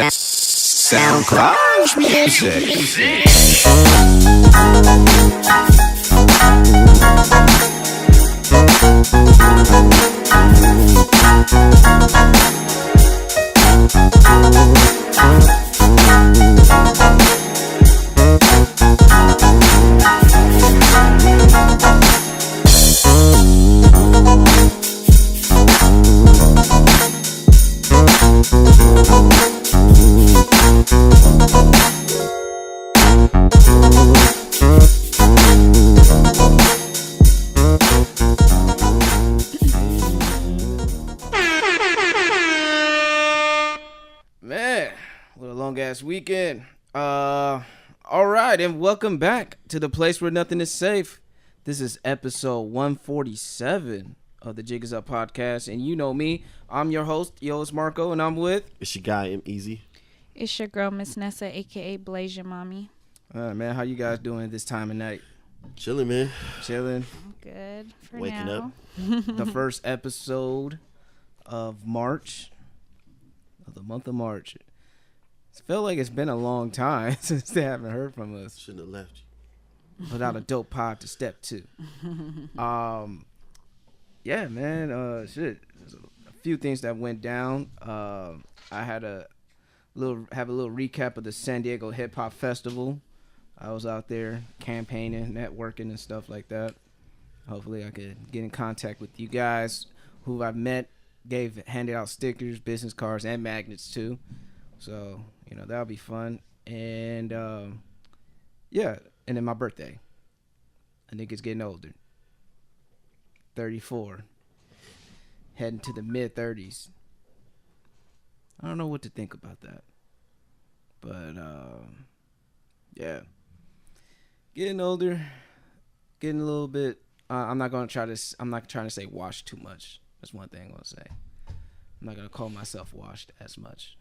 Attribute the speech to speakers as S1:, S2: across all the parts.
S1: SoundCloud music.
S2: Man, a little long ass weekend. All right, and welcome back to the place where nothing is safe. This is episode 147 of the Jig Is Up podcast, and you know me. I'm your host, it's Marco, and I'm with.
S3: It's your guy, M Easy.
S4: It's your girl, Miss Nessa, aka Blaze your mommy.
S2: Man, how you guys doing this time of night?
S3: Chilling, man.
S2: Chilling.
S4: I'm good for
S3: Waking
S4: now.
S2: The first episode of March, of the month of March. It felt like it's been a long time since they haven't heard from us.
S3: Shouldn't have left you.
S2: Without a dope pod to step to. Yeah, man. Shit. There's a few things that went down. I had a little recap of the San Diego Hip Hop Festival. I was out there campaigning, networking, and stuff like that. Hopefully, I could get in contact with you guys who I've met. Handed out stickers, business cards, and magnets too. So that'll be fun. And yeah, and then my birthday. I think it's getting older. 34. Heading to the mid-30s. I don't know what to think about that. But yeah. Getting older. Getting a little bit I'm not trying to say washed too much. That's one thing I'm gonna say. I'm not gonna call myself washed as much.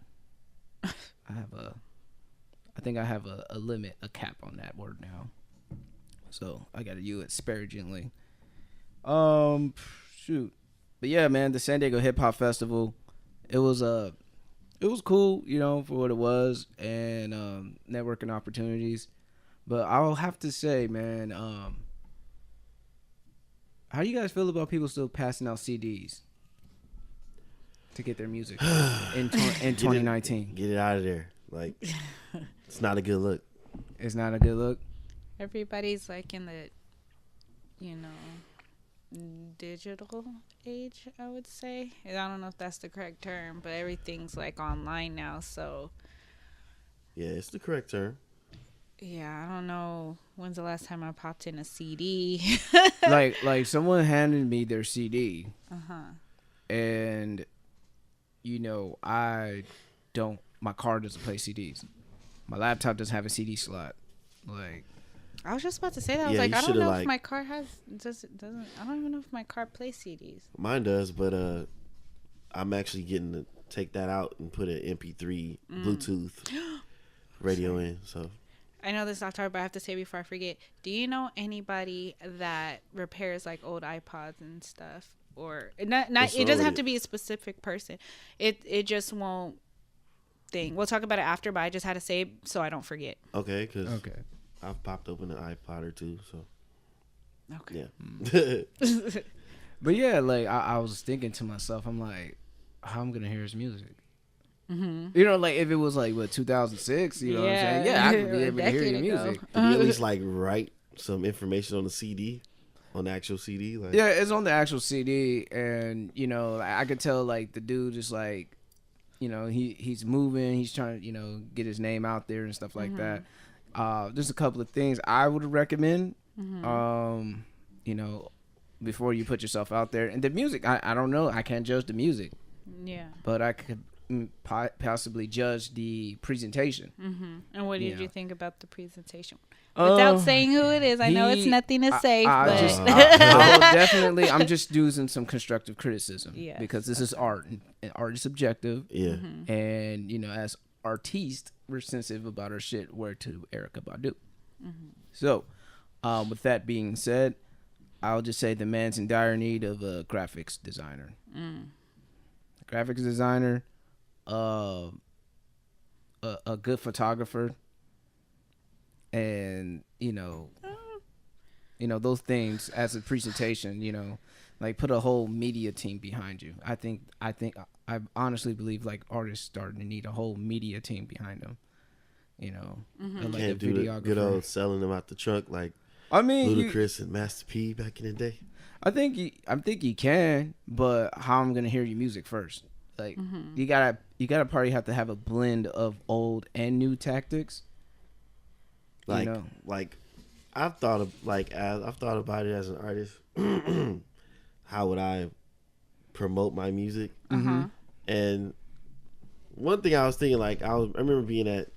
S2: I think I have a limit, a cap on that word now. So I gotta use it sparingly. Shoot. But yeah, man, the San Diego Hip Hop Festival, it was cool, for what it was, and networking opportunities. But I'll have to say, man, how do you guys feel about people still passing out CDs to get their music in 2019?
S3: Get it out of there. Like, it's not a good look.
S2: It's not a good look.
S4: Everybody's like in the, digital age, I would say. And I don't know if that's the correct term, but everything's like online now. So
S3: yeah, it's the correct term.
S4: Yeah, I don't know when's the last time I popped in a CD.
S2: like someone handed me their CD. And my car doesn't play CDs. My laptop doesn't have a CD slot. Like,
S4: I was just about to say that. I was like, I don't know if my car doesn't. I don't even know if my car plays CDs.
S3: Mine does, but I'm actually getting to take that out and put an MP3 Bluetooth radio in. So
S4: I know this is October, but I have to say before I forget. Do you know anybody that repairs like old iPods and stuff? Or not it doesn't have to be a specific person. It just won't thing. We'll talk about it after, but I just had to say it so I don't forget.
S3: Okay, I've popped open an iPod or two, so
S4: okay.
S3: Yeah.
S2: But yeah, like I was thinking to myself, I'm like, how am I gonna hear his music?
S4: Mm-hmm.
S2: Like if it was like 2006, what I'm saying? Yeah, I could be able to hear your music.
S3: Could you at least like write some information on the CD? On the actual CD? Like,
S2: yeah, it's on the actual CD, and I could tell like the dude is like, he's moving, he's trying to get his name out there and stuff like that. There's a couple of things I would recommend, before you put yourself out there. And the music, I don't know, I can't judge the music.
S4: Yeah,
S2: but I could possibly judge the presentation.
S4: And what did you think about the presentation? Without saying who it is, I know it's nothing is safe, but
S2: definitely, I'm just using some constructive criticism because this is art, and art is subjective.
S3: Yeah,
S2: and as artistes, we're sensitive about our shit. Word to Erykah Badu. So, with that being said, I'll just say the man's in dire need of a graphics designer. Graphics designer. a good photographer, and those things as a presentation, like put a whole media team behind you. I honestly believe like artists starting to need a whole media team behind them. Like
S3: Can't
S2: a
S3: do the
S2: videographer.
S3: good old selling them out the trunk like
S2: I mean,
S3: Ludacris and Master P back in the day.
S2: I think you can, but how I'm gonna hear your music first? Like you gotta probably have to have a blend of old and new tactics.
S3: Like I've thought about it as an artist. How would I promote my music? And one thing I was thinking, like I remember being at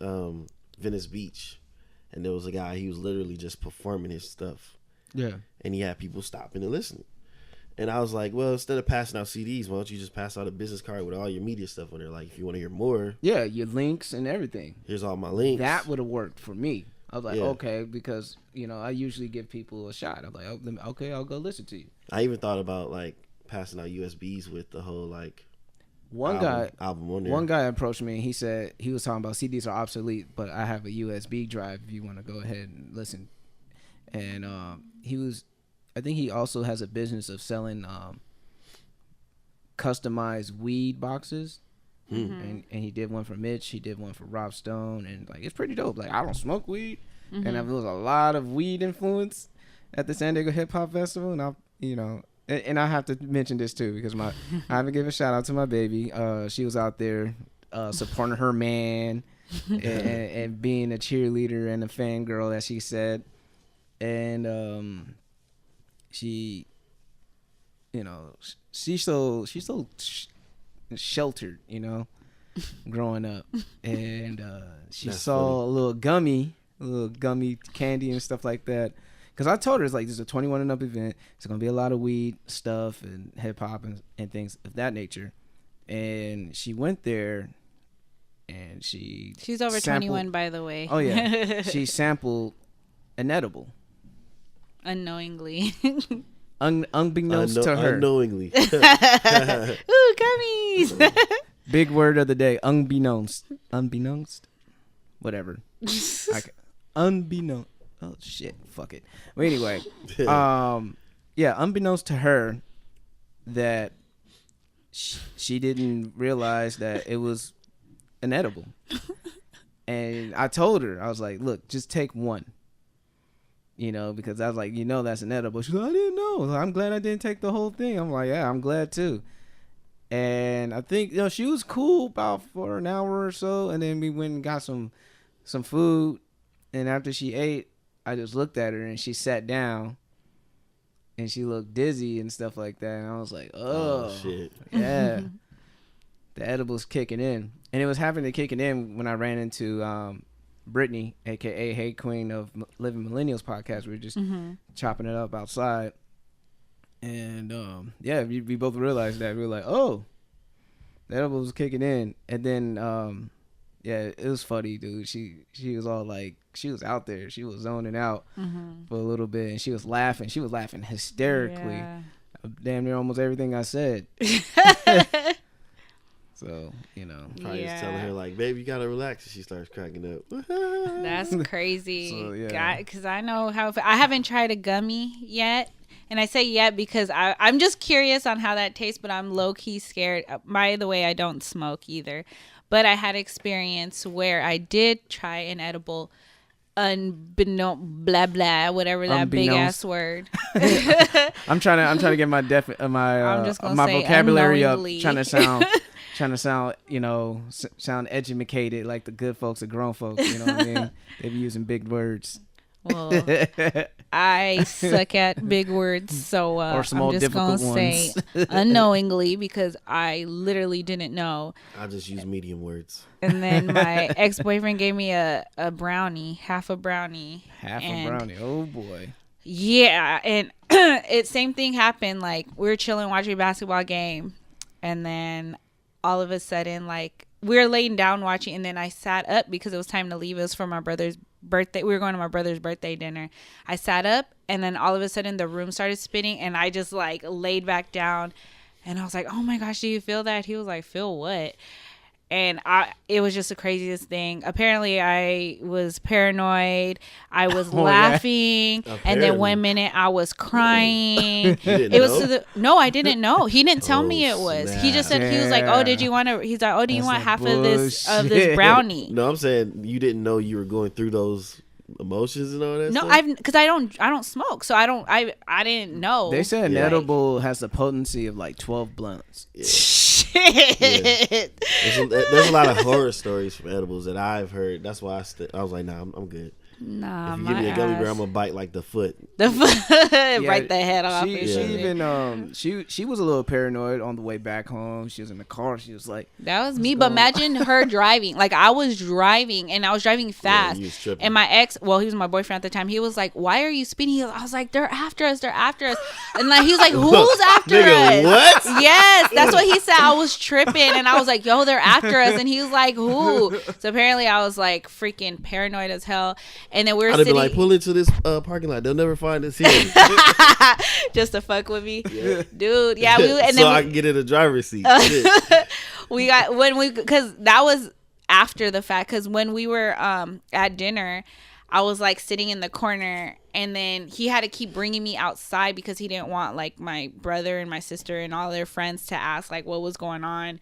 S3: Venice Beach, and there was a guy. He was literally just performing his stuff.
S2: Yeah.
S3: And he had people stopping and listening. And I was like, well, instead of passing out CDs, why don't you just pass out a business card with all your media stuff on there? Like, if you want to hear more,
S2: yeah, your links and everything.
S3: Here's all my links.
S2: That would have worked for me. I was like, okay, because I usually give people a shot. I'm like, okay, I'll go listen to you.
S3: I even thought about like passing out USBs with the whole like
S2: album
S3: on there.
S2: One guy approached me and he said he was talking about CDs are obsolete, but I have a USB drive if you want to go ahead and listen. And I think he also has a business of selling customized weed boxes. And he did one for Mitch, he did one for Rob Stone, and like it's pretty dope. Like I don't smoke weed, and there was a lot of weed influence at the San Diego Hip Hop Festival, and I have to mention this too because I have to give a shout out to my baby. She was out there supporting her man and being a cheerleader and a fangirl, as she said, and she's so sheltered, growing up, and she
S3: That's
S2: saw
S3: funny.
S2: a little gummy candy and stuff like that. Because I told her it's like this is a 21 and up event. It's gonna be a lot of weed stuff and hip hop and things of that nature. And she went there, and she's
S4: over 21, by the way.
S2: Oh yeah, she sampled an edible
S4: unknowingly.
S2: Unbeknownst to her.
S3: Unknowingly.
S4: Ooh, gummies.
S2: Big word of the day. Unbeknownst. Whatever. Unbeknownst. Oh shit. Fuck it. Well, anyway. Unbeknownst to her that she didn't realize that it was an edible. And I told her, I was like, look, just take one. Because I was like, that's an edible. She's like, I didn't know. Like, I'm glad I didn't take the whole thing. I'm like, yeah, I'm glad too. And I think, she was cool about for an hour or so. And then we went and got some food. And after she ate, I just looked at her and she sat down and she looked dizzy and stuff like that. And I was like, oh
S3: shit.
S2: Yeah. The edible's kicking in. And it was happening to kicking in when I ran into, Brittany, aka Hey Queen of Living Millennials podcast. We were just chopping it up outside, and we both realized that. We were like, oh, the edible was kicking in. And then it was funny, dude. She was all like, she was out there, she was zoning out for a little bit, and she was laughing hysterically, damn near almost everything I said. So,
S3: Probably just telling her, like, babe, you got to relax. And she starts cracking up.
S4: That's crazy.
S2: So, yeah.
S4: Because I know how... I haven't tried a gummy yet. And I say yet because I'm just curious on how that tastes, but I'm low-key scared. By the way, I don't smoke either. But I had experience where I did try an edible unbeknownst, blah, blah, whatever that big-ass word.
S2: I'm trying to get my vocabulary up, trying to sound... sound educated like the good folks, the grown folks. You know what I mean? They be using big words.
S4: Well, I suck at big words, so
S2: or some
S4: I'm just gonna say unknowingly because I literally didn't know.
S3: I'll just use medium words.
S4: And then my ex-boyfriend gave me a brownie, half a brownie.
S2: Oh boy.
S4: Yeah, and same thing happened. Like we were chilling, watching a basketball game, and then all of a sudden, like, we were laying down watching, and then I sat up because it was time to leave. It was for my brother's birthday. We were going to my brother's birthday dinner. I sat up, and then all of a sudden, the room started spinning, and I just, like, laid back down, and I was like, oh, my gosh, do you feel that? He was like, feel what? And it was just the craziest thing. Apparently, I was paranoid. I was laughing, and then one minute I was crying. It was no, I didn't know. He didn't tell me it was. Snap. He just said he was like, "Oh, did you want to?" He's like, "Oh, do you want half of this brownie?"
S3: No, I'm saying you didn't know you were going through those emotions and all that.
S4: No,
S3: stuff?
S4: because I don't smoke, so I didn't know.
S2: They said an edible has the potency of like 12 blunts.
S3: Yeah.
S4: Shit.
S3: Yeah. There's a lot of horror stories from edibles that I've heard. That's why I was like, nah, I'm good.
S4: Nah,
S3: if you give me a gummy bear, I'm gonna bite like the foot.
S4: Bite the head off.
S2: She even she was a little paranoid on the way back home. She was in the car. She was like,
S4: "That was me." But imagine her driving. Like I was driving, and I was driving fast.
S3: Yeah,
S4: and my ex, well, he was my boyfriend at the time. He was like, "Why are you speeding?" I was like, "They're after us. They're after us." And like he was like, "Who's after us?"
S3: What?
S4: Yes, that's what he said. I was tripping, and I was like, "Yo, they're after us." And he was like, "Who?" So apparently, I was like freaking paranoid as hell. And then we were sitting.
S3: Like, pull into this parking lot. They'll never find us here.
S4: Just to fuck with me, dude. Yeah,
S3: I can get in the driver's seat.
S4: We got because that was after the fact. Because when we were at dinner, I was like sitting in the corner, and then he had to keep bringing me outside because he didn't want like my brother and my sister and all their friends to ask like what was going on.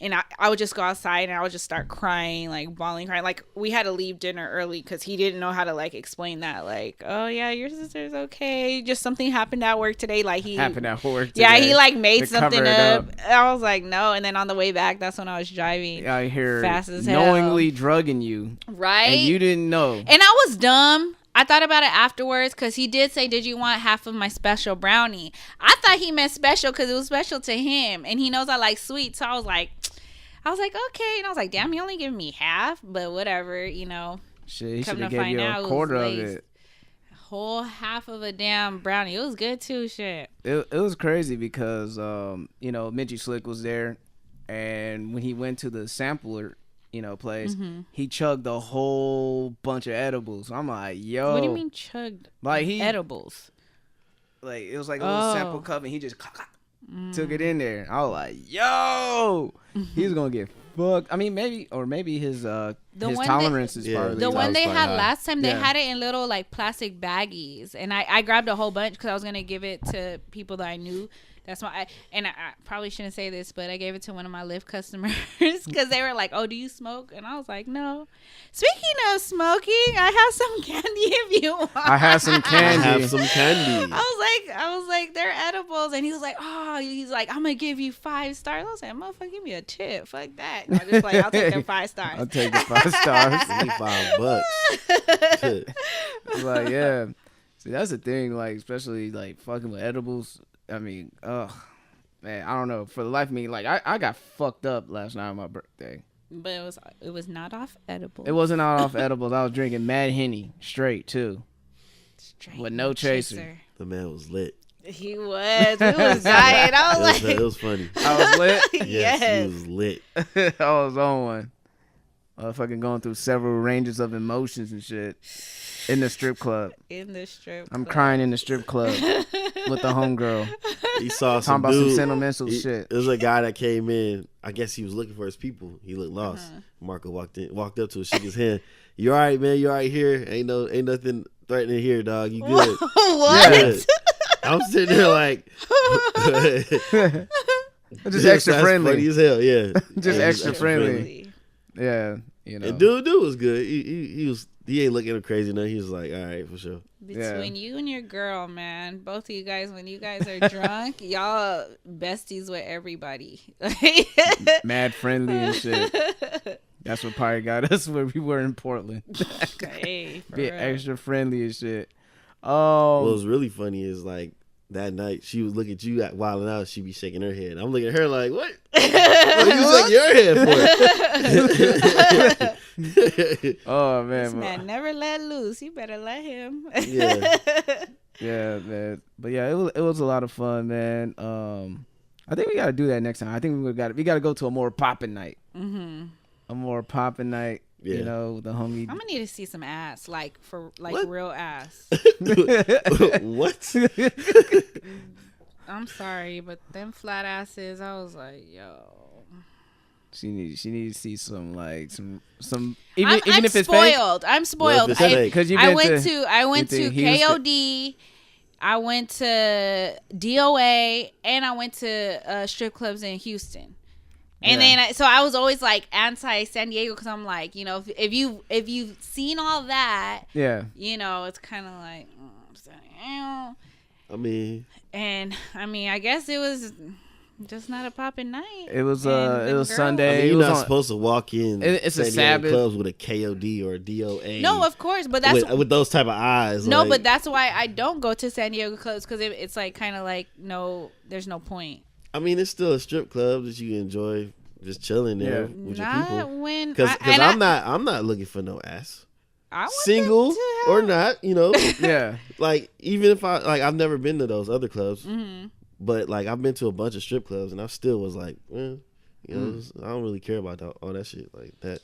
S4: And I would just go outside and I would just start crying, like bawling, crying. Like we had to leave dinner early because he didn't know how to like explain that. Like, oh yeah, your sister's okay. Just something happened at work today. Like
S2: happened at work today.
S4: Yeah, he like made something up. I was like, no. And then on the way back, that's when I was driving.
S2: I hear
S4: fast as hell,
S2: knowingly drugging you,
S4: right?
S2: And you didn't know.
S4: And I was dumb. I thought about it afterwards because he did say, "Did you want half of my special brownie?" I thought he meant special because it was special to him, and he knows I like sweet. So I was like, okay, and I was like, damn, you only giving me half, but whatever, you know.
S2: Shit, he should have gave you a quarter of it.
S4: Whole half of a damn brownie. It was good too. Shit.
S2: It was crazy because Minji Slick was there, and when he went to the sampler, place, he chugged a whole bunch of edibles. I'm like, yo.
S4: What do you mean chugged? Like edibles?
S2: Like it was like a little sample cup, and he just took it in there. I was like, yo, he's gonna get fucked. I mean, maybe his tolerance is part of
S4: the one they had last time. They had it in little like plastic baggies, and I grabbed a whole bunch because I was gonna give it to people that I knew. That's why I probably shouldn't say this, but I gave it to one of my Lyft customers because they were like, "Oh, do you smoke?" And I was like, "No." Speaking of smoking, I have some candy if you want.
S2: I have some candy.
S4: I was like, they're edibles, and he was like, "Oh," he's like, "I'm gonna give you 5 stars." I was like, "Motherfucker, give me a tip." Fuck that. I was just like, "I'll take them 5 stars."
S2: I'll take the 5 stars.
S3: $5.
S2: Like, yeah. See, that's the thing. Like, especially like fucking with edibles. I mean, man, I don't know. For the life of me, like I got fucked up last night on my birthday.
S4: But it was not off edibles.
S2: It wasn't off edibles. I was drinking Mad Henny straight too, with no chaser.
S3: The man was lit.
S4: He was. We was dying. I was like,
S3: it was funny.
S2: I was lit.
S3: Yes, he was lit.
S2: I was on one. I was fucking going through several ranges of emotions and shit. In the strip club. I'm crying in the strip club with the homegirl.
S3: He saw
S2: some
S3: dude.
S2: About some sentimental shit.
S3: There was a guy that came in. I guess he was looking for his people. He looked lost. Marco walked up to him, shook his hand. "You all right, man? You all right here? Ain't nothing threatening here, dog. You good?"
S4: What?
S3: Good. I'm sitting there like,
S2: just extra friendly.
S3: Funny as hell, yeah.
S2: Just extra friendly. Yeah,
S3: And dude was good. He ain't looking crazy now. He was like, all right, for sure.
S4: Between you and your girl, man, both of you guys, when you guys are drunk, y'all besties with everybody.
S2: Mad friendly and shit. That's what probably got us where we were in Portland.
S4: Hey,
S2: be extra friendly and shit.
S3: What was really funny is like that night she was looking at you wilding out. She be shaking her head. I'm looking at her like, what? What are you shaking your head for?
S2: Oh man,
S4: this man never let loose. You better let him.
S3: Yeah,
S2: yeah, man. But yeah, it was a lot of fun, man. I think we gotta do that next time. I think we gotta go to a more popping night. A more popping night. Yeah. You know, the homie.
S4: I'm gonna need to see some ass, like
S3: what?
S4: Real ass.
S3: What?
S4: I'm sorry, but them flat asses, I was like, yo.
S2: She needs to see some even
S4: I'm
S2: if it's
S4: spoiled. I'm spoiled.
S3: Well, if it's fake.
S2: because
S4: I went to KOD. I went to DOA and I went to strip clubs in Houston. And then I was always like anti San Diego because I'm like, you know, if you've seen all that, you know, it's kind of like, I guess it was just not a popping night.
S2: It was Sunday.
S3: I mean, you're
S2: it was
S3: not supposed to walk in
S2: it's
S3: San
S2: a
S3: Diego
S2: Sabbath
S3: clubs with a KOD or a DOA.
S4: No, of course, but that's
S3: with those type of eyes.
S4: No,
S3: like,
S4: but that's why I don't go to San Diego clubs because it's like kind of like there's no point.
S3: I mean, it's still a strip club that you can enjoy just chilling there with your people. Because I'm not looking for no ass. Single or not, you know.
S2: Yeah.
S3: Like even if I've never been to those other clubs. Mm-hmm. But like I've been to a bunch of strip clubs and I still was like, you know, I don't really care about all that shit like that.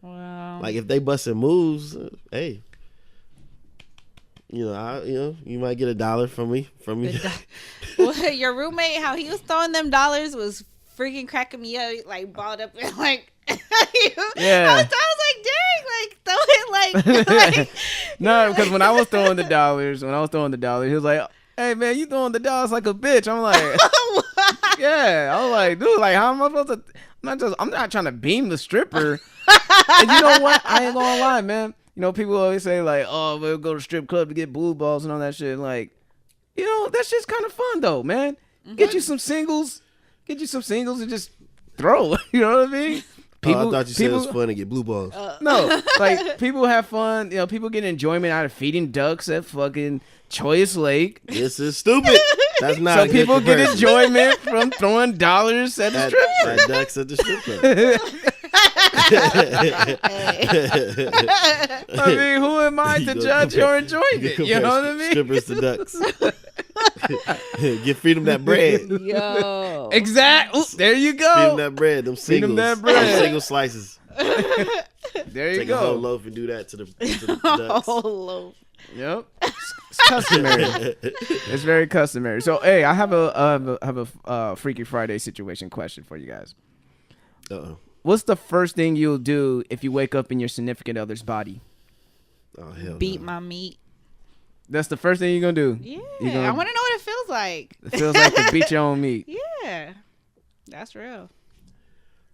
S4: Well,
S3: like if they busting moves, hey, you know, you might get $1 from me.
S4: Well, your roommate, how he was throwing them dollars was freaking cracking me up, like balled up and like.
S2: Yeah.
S4: I was like, dang, like throw it like.
S2: No, because when I was throwing the dollars, he was like, hey man, you throwing the dollars like a bitch. I'm like, yeah. I was like, dude, like how am I supposed to? I'm not trying to beam the stripper. And you know what? I ain't gonna lie, man. You know, people always say like, oh, we'll go to strip club to get blue balls and all that shit. Like, you know, that's just kind of fun though, man. Mm-hmm. Get you some singles and just throw. You know what I mean?
S3: I thought you said it was fun to get blue balls.
S2: No, like people have fun. You know, people get enjoyment out of feeding ducks at fucking Choice Lake.
S3: This is stupid. That's not.
S2: So people get enjoyment from throwing dollars at the strip club.
S3: At ducks at the strip club.
S2: I mean, who am I to judge your enjoyment? You know what I mean?
S3: Strippers to ducks. Feed them that bread.
S4: Yo.
S2: Exactly. There you go.
S3: Feed them that bread. Them singles.
S2: Feed them that bread.
S3: Them single slices.
S2: There you go.
S3: Take a whole loaf and do that to the ducks.
S4: Whole loaf.
S2: Yep. It's customary. It's very customary. So, hey, I have a Freaky Friday situation question for you guys.
S3: Uh-oh.
S2: What's the first thing you'll do if you wake up in your significant other's body?
S3: Oh, hell
S4: Beat
S3: no.
S4: my meat.
S2: That's the first thing you're going to do?
S4: Yeah. I want to know what it feels like.
S2: It feels like to beat your own meat.
S4: Yeah. That's real.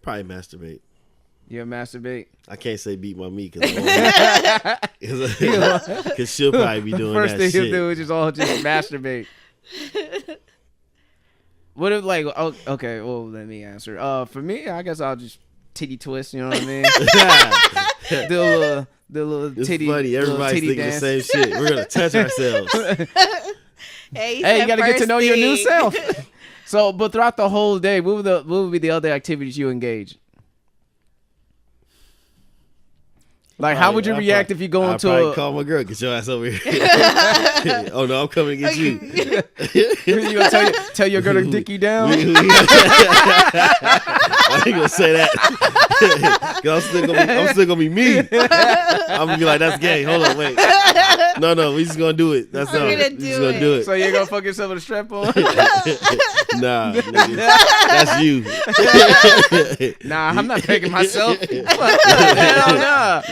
S3: Probably masturbate.
S2: You'll masturbate?
S3: I can't say beat my meat because she'll probably be doing that shit.
S2: First thing he'll do is just masturbate. What if okay, well, let me answer. For me, I guess I'll just titty twist, you know what I mean? the little titty.
S3: It's funny, everybody's thinking
S2: dance.
S3: the same shit. We're going to touch ourselves.
S4: Hey,
S2: you got to get to know your new self. So, but throughout the whole day, what would be the other activities you engage? Like, how would you react if you go into
S3: I'd call my girl, get your ass over here. Oh, no, I'm coming to get you.
S2: You gonna tell your girl to dick you down?
S3: I ain't gonna say that. Cause I'm still gonna be me. I'm gonna be like, that's gay. Hold on, wait. No, we just gonna do it. That's all. We just gonna do it.
S2: So you ain't gonna fuck yourself with a strap on?
S3: Nah, nigga. That's you.
S2: Nah, I'm not picking myself. Hell nah.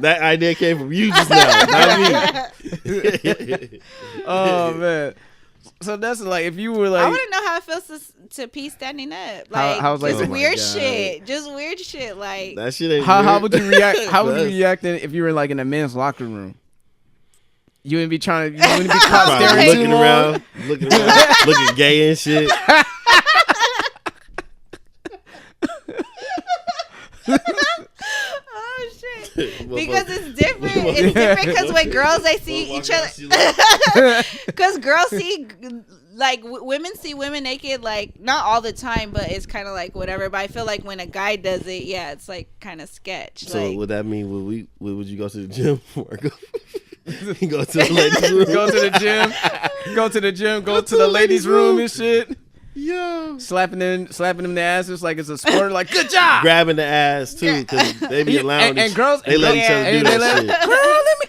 S3: That idea came from you just now, not me.
S2: Oh man. So that's like if you were like,
S4: I want to know how it feels to pee standing up. Like,
S2: how's like
S4: just weird shit. Just weird shit. Like
S3: that shit ain't
S2: how
S3: weird.
S2: would you react? How would you react if you were like in a men's locker room? You wouldn't be trying to. You wouldn't be caught staring
S3: looking
S2: too
S3: around, looking gay and shit.
S4: oh shit! Because it's different. It's different because when girls they see each other, because girls see like women see women naked, like not all the time, but it's kind of like whatever. But I feel like when a guy does it, yeah, it's like kind of sketch.
S3: So
S4: like,
S3: would that mean would you go to the gym or go? Go to the ladies' room.
S2: Go to the gym. Go to the gym. Go to the ladies' room and shit.
S3: Yeah.
S2: Slapping them in the ass just like it's a sport. Like, good job.
S3: Grabbing the ass too, because they be allowing
S2: and girls.
S3: They let each other do that shit.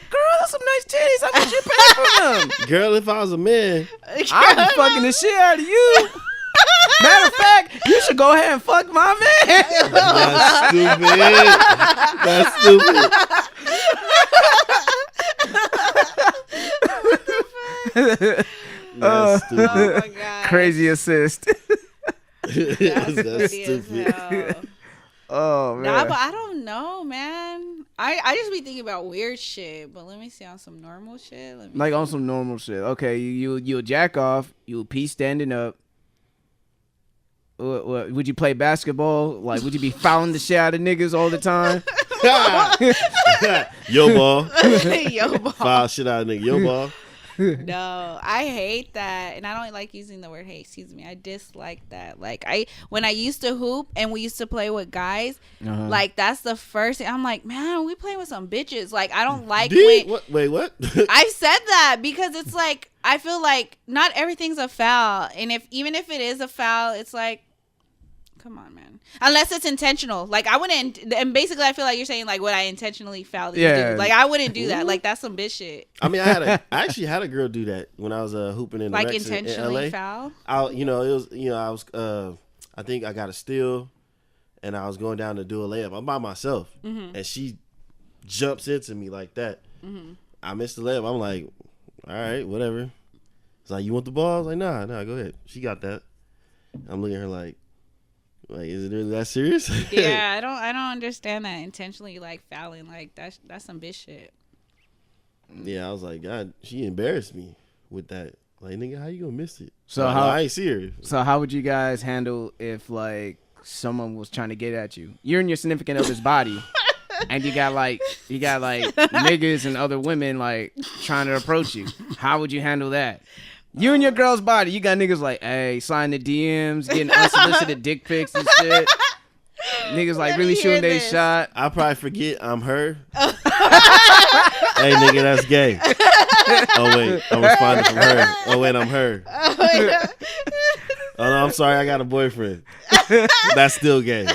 S2: Girl, that's some nice titties. I want you to pay for them.
S3: Girl, if I was a man,
S2: I'd be fucking the shit out of you. Matter of fact, you should go ahead and fuck my man.
S3: That's stupid. That's stupid. That's stupid.
S4: Oh my god.
S2: Crazy assist.
S4: That's stupid.
S2: Oh man.
S4: Nah, but I don't know, man. I just be thinking about weird shit. But let me see on some normal shit.
S2: Like on some normal shit. Okay, you'll jack off. You'll pee standing up. What, would you play basketball? Like, would you be fouling the shit out of niggas all the time?
S3: Yo ball.
S4: Yo ball.
S3: Foul shit out of nigga. Yo ball.
S4: No, I hate that, and I don't like using the word hate. Excuse me, I dislike that. Like when I used to hoop and we used to play with guys, like that's the first thing I'm like, man, we playing with some bitches. Like I don't like
S3: Wait, what?
S4: I've said that because it's like I feel like not everything's a foul, and even if it is a foul, it's like, come on, man. Unless it's intentional. Like, I wouldn't... And basically, I feel like you're saying, like, would I intentionally foul these dudes? Like, I wouldn't do that. Like, that's some bitch shit.
S3: I mean, I actually had a girl do that when I was hooping in the
S4: like,
S3: Rex
S4: intentionally
S3: in LA.
S4: foul?
S3: I think I got a steal, and I was going down to do a layup. I'm by myself, and she jumps into me like that. I missed the layup. I'm like, all right, whatever. It's like, you want the ball? I was like, nah, go ahead. She got that. I'm looking at her like, is it really that serious?
S4: Yeah, I don't understand that intentionally, like, fouling. Like, that's some bitch shit.
S3: Yeah, I was like, God, she embarrassed me with that. Like, nigga, how you gonna miss it?
S2: So
S3: I ain't serious.
S2: So how would you guys handle if, like, someone was trying to get at you? You're in your significant other's body, and you got like niggas and other women like trying to approach you. How would you handle that? You and your girl's body, you got niggas like, hey, sign the DMs, getting unsolicited dick pics and shit. Niggas like really shooting their shot.
S3: I probably forget I'm her. Hey, nigga, that's gay. Oh, wait, I'm responding from her. Oh, wait, I'm her. Oh, no, I'm sorry, I got a boyfriend. That's still gay.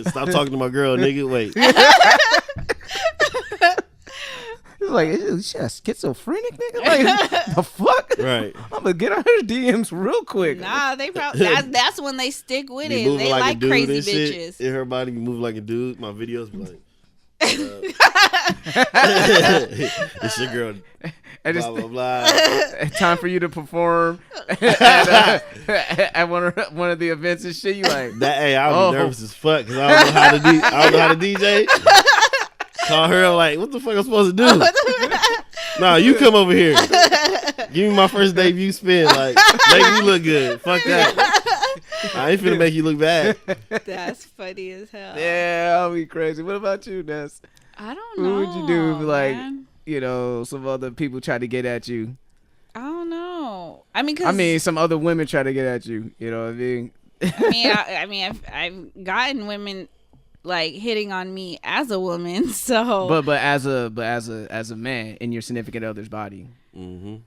S3: Stop talking to my girl, nigga. Wait.
S2: It's like, is she a schizophrenic nigga? Like, the fuck?
S3: Right.
S2: I'm gonna get on her DMs real quick.
S4: They probably that's when they stick with
S3: Be
S4: it. They like crazy bitches.
S3: In her body, be moving like a dude. My videos be like, it's your girl.
S2: And
S3: blah blah blah.
S2: Time for you to perform at one of the events and shit. You like
S3: that? Hey, I'll be nervous as fuck because I don't know how to DJ. Call her like, what the fuck I'm supposed to do? Nah, you come over here. Give me my first debut spin. Like, make me look good. Fuck that. I ain't finna make you look bad.
S4: That's funny as hell.
S2: Yeah, I'll be crazy. What about you, Ness?
S4: I don't know.
S2: What would you do if, like,
S4: man.
S2: Some other people try to get at you?
S4: I don't know. I mean,
S2: some other women try to get at you. You know what I mean?
S4: I mean, I've gotten women like hitting on me as a woman. So,
S2: but as a man in your significant other's body.
S3: Mm-hmm.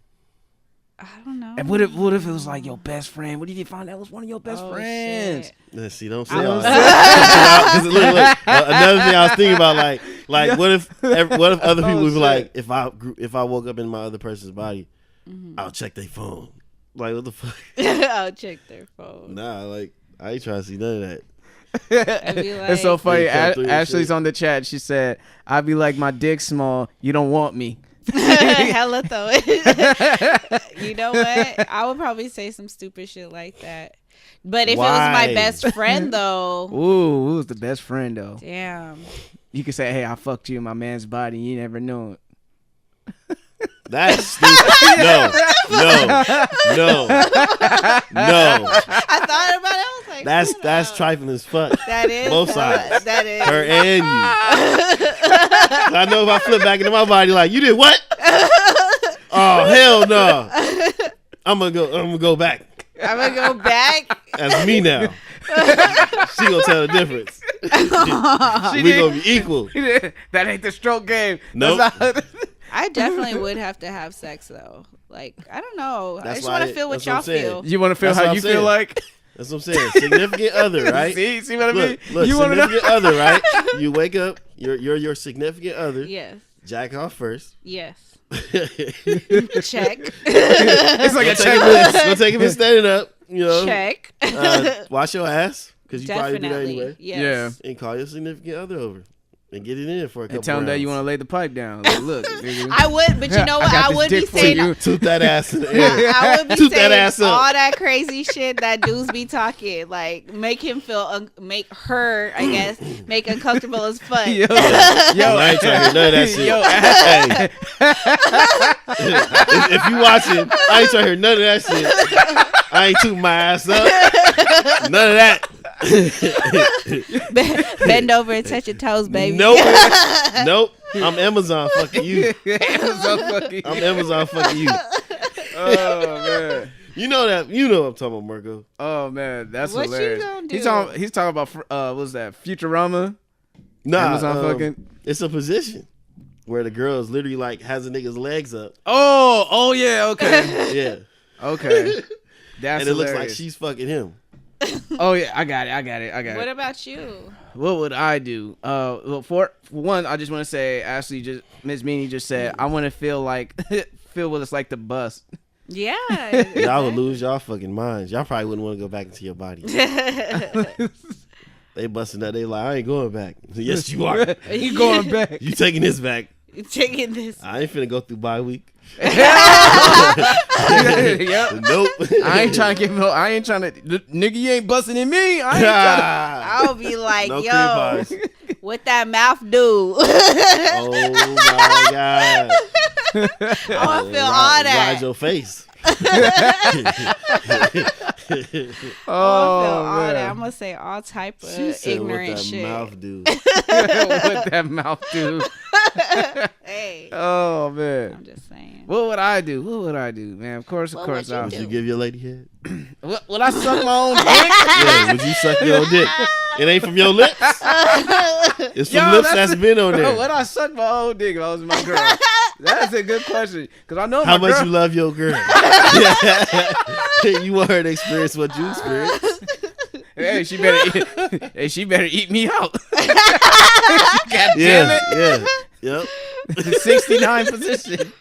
S4: I don't know.
S2: And what if it was like your best friend? What if you find that was one of your best friends?
S4: Shit.
S3: See, don't say all that. Look, another thing I was thinking about, like what if other people was like, if I woke up in my other person's body, I'll check their phone. Like, what the fuck?
S4: I'll check their phone.
S3: Nah, like, I ain't trying to see none of that.
S4: I'd be like,
S2: it's so funny. Ashley's
S3: shit.
S2: on the chat. She said, "I'd be like, my dick's small. You don't want me."
S4: Hella though. You know what? I would probably say some stupid shit like that. But if it was my best friend though.
S2: Ooh, who's the best friend though?
S4: Damn.
S2: You could say, hey, I fucked you in my man's body. You never know it.
S3: That's stupid. No.
S4: I thought about it. I was like,
S3: that's trifling as fuck.
S4: That is
S3: both sides.
S4: That is
S3: her and you. I know if I flip back into my body, like, you did what? Oh hell no! I'm gonna go back.
S4: I'm gonna go back.
S3: That's me now. She gonna tell the difference. We gonna be equal.
S2: That ain't the stroke game.
S3: Nope.
S4: I definitely would have to have sex though. Like, I don't know. I just want to feel what y'all feel.
S2: You want to feel how you feel like?
S3: That's what I'm saying. Significant other, right?
S2: See what I mean?
S3: Look,
S2: You
S3: significant other, right? You wake up, You're your significant other.
S4: Yes.
S3: Jack off first.
S4: Yes.
S3: Check.
S2: It's like a checklist.
S3: Don't take him standing up. You know.
S4: Check.
S3: Wash your ass because you probably do that anyway.
S4: Yes.
S3: And call your significant other over and get it in for a couple.
S2: And tell him that you want to lay the pipe down. Like, look, nigga.
S4: I would, but you know what? I would be saying.
S3: Toot that ass in the
S4: Yeah,
S3: air.
S4: I would be
S3: Toot
S4: saying
S3: that ass up.
S4: all that crazy shit that dudes be talking, like make him feel, make her, I guess, make uncomfortable as fuck.
S2: Yo,
S3: I ain't trying to hear none of that shit.
S2: Yo,
S3: hey, if you watching, I ain't trying to hear none of that shit. I ain't tooting my ass up. None of that.
S4: Bend over and touch your toes, baby.
S3: Nope. I'm Amazon fucking you. I'm Amazon fucking you.
S2: Oh man.
S3: You know that. You know what I'm talking about, Marco.
S2: Oh man, that's
S4: What
S2: hilarious.
S4: you gonna do?
S2: He's talking about what's that? Futurama.
S3: Nah,
S2: Amazon fucking.
S3: It's a position where the girl is literally like has a nigga's legs up.
S2: Oh yeah, okay.
S3: Yeah.
S2: Okay. That's
S3: and it looks
S2: hilarious.
S3: like she's fucking him.
S2: Oh yeah, I got it.
S4: What about you?
S2: What would I do? Well, for one, I just want to say, Ashley, Miss Meanie just said, I want to feel what it's like to bust.
S4: Yeah.
S3: Y'all would lose y'all fucking minds. Y'all probably wouldn't want to go back into your body. They busting that. They like, I ain't going back. Yes, you are.
S2: You going back?
S3: You taking this back?
S4: Taking this.
S3: I ain't finna go through bye week.
S2: Yep.
S3: Nope.
S2: I ain't trying to nigga, you ain't busting in me. I ain't
S4: I'll be like,
S3: no
S4: yo, what that mouth do?
S3: Oh my god.
S4: I want to feel all that.
S3: Ride your face.
S4: I'm gonna say all type of
S3: She said,
S4: ignorant
S3: what that
S4: shit.
S3: mouth do?
S2: What that mouth do?
S4: Hey,
S2: Oh man.
S4: I'm just saying.
S2: What would I do, man? Of course,
S4: What would
S2: I
S4: you
S3: Would you give your lady head?
S2: Would I suck my own dick?
S3: Yeah, would you suck your own dick? It ain't from your lips. It's from lips that's been on there.
S2: Would I suck my own dick if I was my girl? That's a good question. Cause I know
S3: How
S2: my
S3: much
S2: girl.
S3: you love your girl? You want her to experience what you experienced.
S2: Hey, she better eat me out. God damn it.
S3: Yeah. Yep.
S2: 69 position.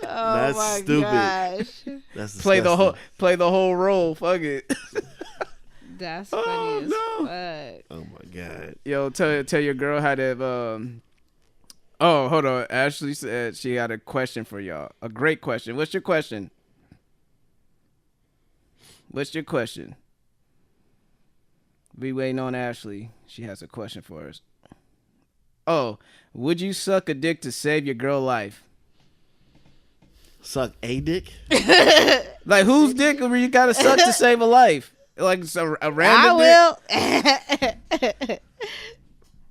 S4: Oh
S3: That's
S4: my
S3: stupid.
S4: Gosh.
S3: That's
S2: Play
S3: disgusting.
S2: the whole role. Fuck it.
S4: That's
S2: Oh,
S4: funny as
S2: no.
S4: fuck.
S3: Oh my god.
S2: Yo, tell your girl how to. Oh, hold on. Ashley said she had a question for y'all. A great question. What's your question? We waiting on Ashley. She has a question for us. Oh, would you suck a dick to save your girl life?
S3: Suck a dick?
S2: Like, whose dick would you gotta suck to save a life? Like a random
S4: I will.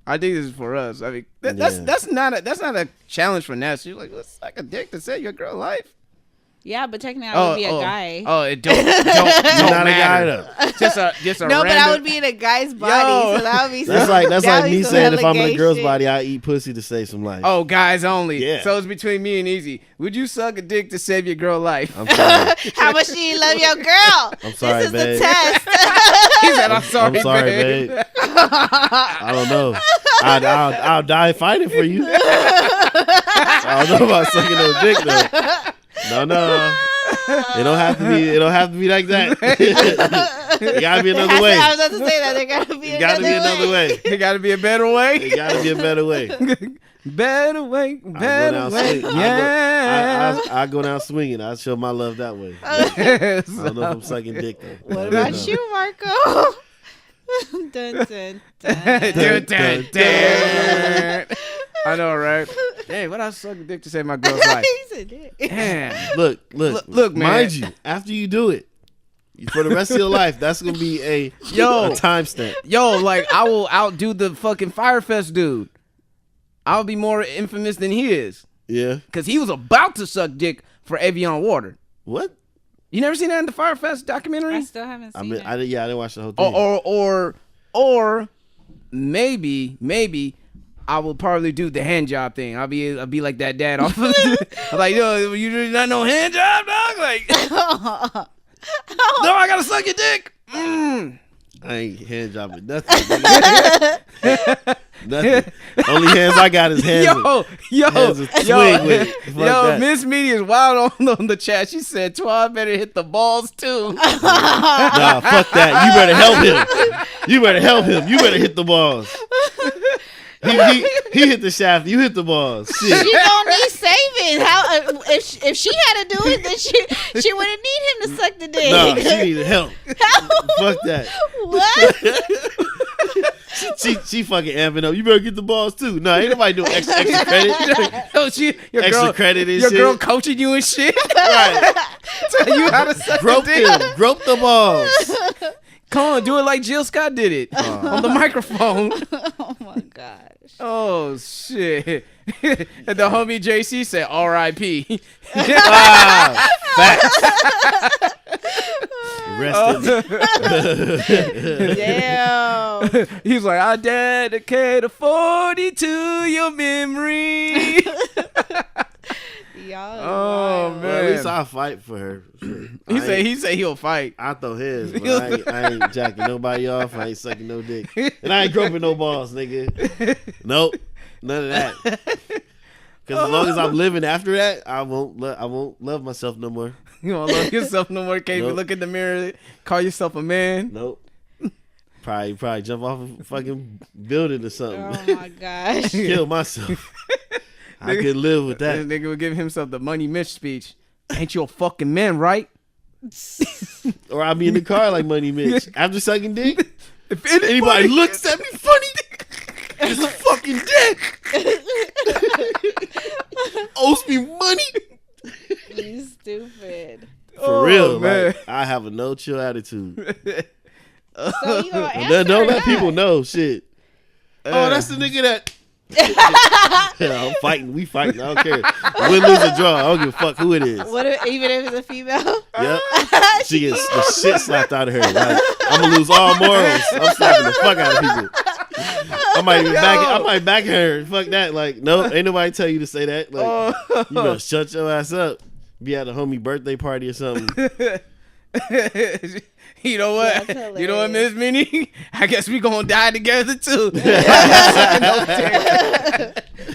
S2: I think this is for us. I mean, that's not a challenge for Nasty. Like, let's suck a dick to save your girl life.
S4: Yeah, but technically I would be a guy.
S2: Oh, it don't
S3: not
S2: matter.
S3: a guy though.
S2: Just a
S4: No,
S2: random,
S4: but I would be in a guy's body, so that would be.
S3: That's like me saying if I'm in a girl's
S4: shit.
S3: body, I eat pussy to save some life.
S2: Oh, guys only.
S3: Yeah.
S2: So it's between me and Easy. Would you suck a dick to save your girl life?
S3: I'm sorry.
S4: How much do you love your girl?
S3: I'm sorry,
S4: this is
S3: babe.
S4: the test.
S2: He said, "I'm sorry,
S3: I'm sorry,
S2: babe."
S3: I don't know. I'll die fighting for you. I don't know about sucking no dick though. No. It don't have to be like that. It gotta be another way.
S4: I was about to say that. There gotta be another way.
S2: It gotta be a better way.
S3: It gotta be a better way.
S2: Better way.
S3: Yeah.
S2: Yeah.
S3: I go down swinging. I show my love that way. I don't know if I'm sucking dick though.
S4: What about you, Marco? Dun, dun, dun.
S2: Dun, dun. I know, right? Hey, what I suck a dick to save my girl's life?
S4: He's a dick.
S2: Damn.
S3: Look,
S2: man.
S3: Mind you, after you do it, for the rest of your life, that's gonna be a timestamp.
S2: Yo, like I will outdo the fucking Firefest dude. I'll be more infamous than he is.
S3: Yeah.
S2: Cause he was about to suck dick for Evian water.
S3: What?
S2: You never seen that in the Firefest documentary?
S4: I still haven't seen it.
S3: I didn't watch the whole thing.
S2: Or maybe I will probably do the hand job thing. I'll be like that dad off of I'm like, yo, you do not know hand job, dog? Like, no, I gotta suck your dick.
S3: I ain't hand jobbing nothing. Nothing. Only hands I got is hands. Hands of swing with. Fuck
S2: Miss Media is wild on the chat. She said Twan better hit the balls too.
S3: Nah, fuck that. You better help him. You better hit the balls. He hit the shaft. You hit the balls. Shit.
S4: She don't need saving. How if she had to do it, then she wouldn't need him to suck the dick.
S3: No, she needed help. Fuck that.
S4: What?
S3: She fucking amping up. You better get the balls too. No, ain't nobody doing extra credit.
S2: Your
S3: credit and
S2: your
S3: shit.
S2: girl coaching you and shit.
S3: Right.
S2: Tell you how to suck
S3: Grope
S2: the dick.
S3: them. Grope the balls.
S2: Come on, do it like Jill Scott did it on the microphone.
S4: Oh my gosh.
S2: Oh shit! And the homie JC said R.I.P.
S3: Facts. Rest in
S4: Damn.
S2: He's like, I dedicate a 40 to your memory.
S4: Y'all.
S2: Oh
S4: wild.
S2: man!
S3: Well, at least I'll fight for her.
S2: He said he'll fight.
S3: I throw his, but I ain't jacking nobody off. I ain't sucking no dick, and I ain't groping no balls, nigga. Nope, none of that. Because as long as I'm living after that, I won't love myself no more.
S2: You don't love yourself no more. Can't even
S3: Nope.
S2: look in the mirror, call yourself a man.
S3: Nope. Probably jump off a fucking building or something.
S4: Oh my gosh.
S3: Kill myself. I could live with
S2: This
S3: that.
S2: nigga would give himself the Money Mitch speech. Ain't you a fucking man, right?
S3: Or I'll be in the car like Money Mitch after sucking dick.
S2: If
S3: Anybody looks at me funny, it's fucking dick. Owes me money.
S4: You stupid.
S3: For real,
S2: man.
S3: like, I have a no chill attitude.
S4: So you gonna answer
S3: Don't
S4: or
S3: let people
S4: not?
S3: know shit. Oh, that's the nigga that. I'm fighting. We fighting. I don't care. Win, lose, or draw. I don't give a fuck who it is.
S4: What if, even if it's a female?
S3: Yep. She gets the shit slapped out of her. Like, I'm gonna lose all morals. I'm slapping the fuck out of people. I might back her. Fuck that. Like, no, ain't nobody tell you to say that. Like, you better shut your ass up. Be at a homie birthday party or something.
S2: You know what?
S4: That's
S2: You know what, Miss Minnie? I guess we gonna die together too.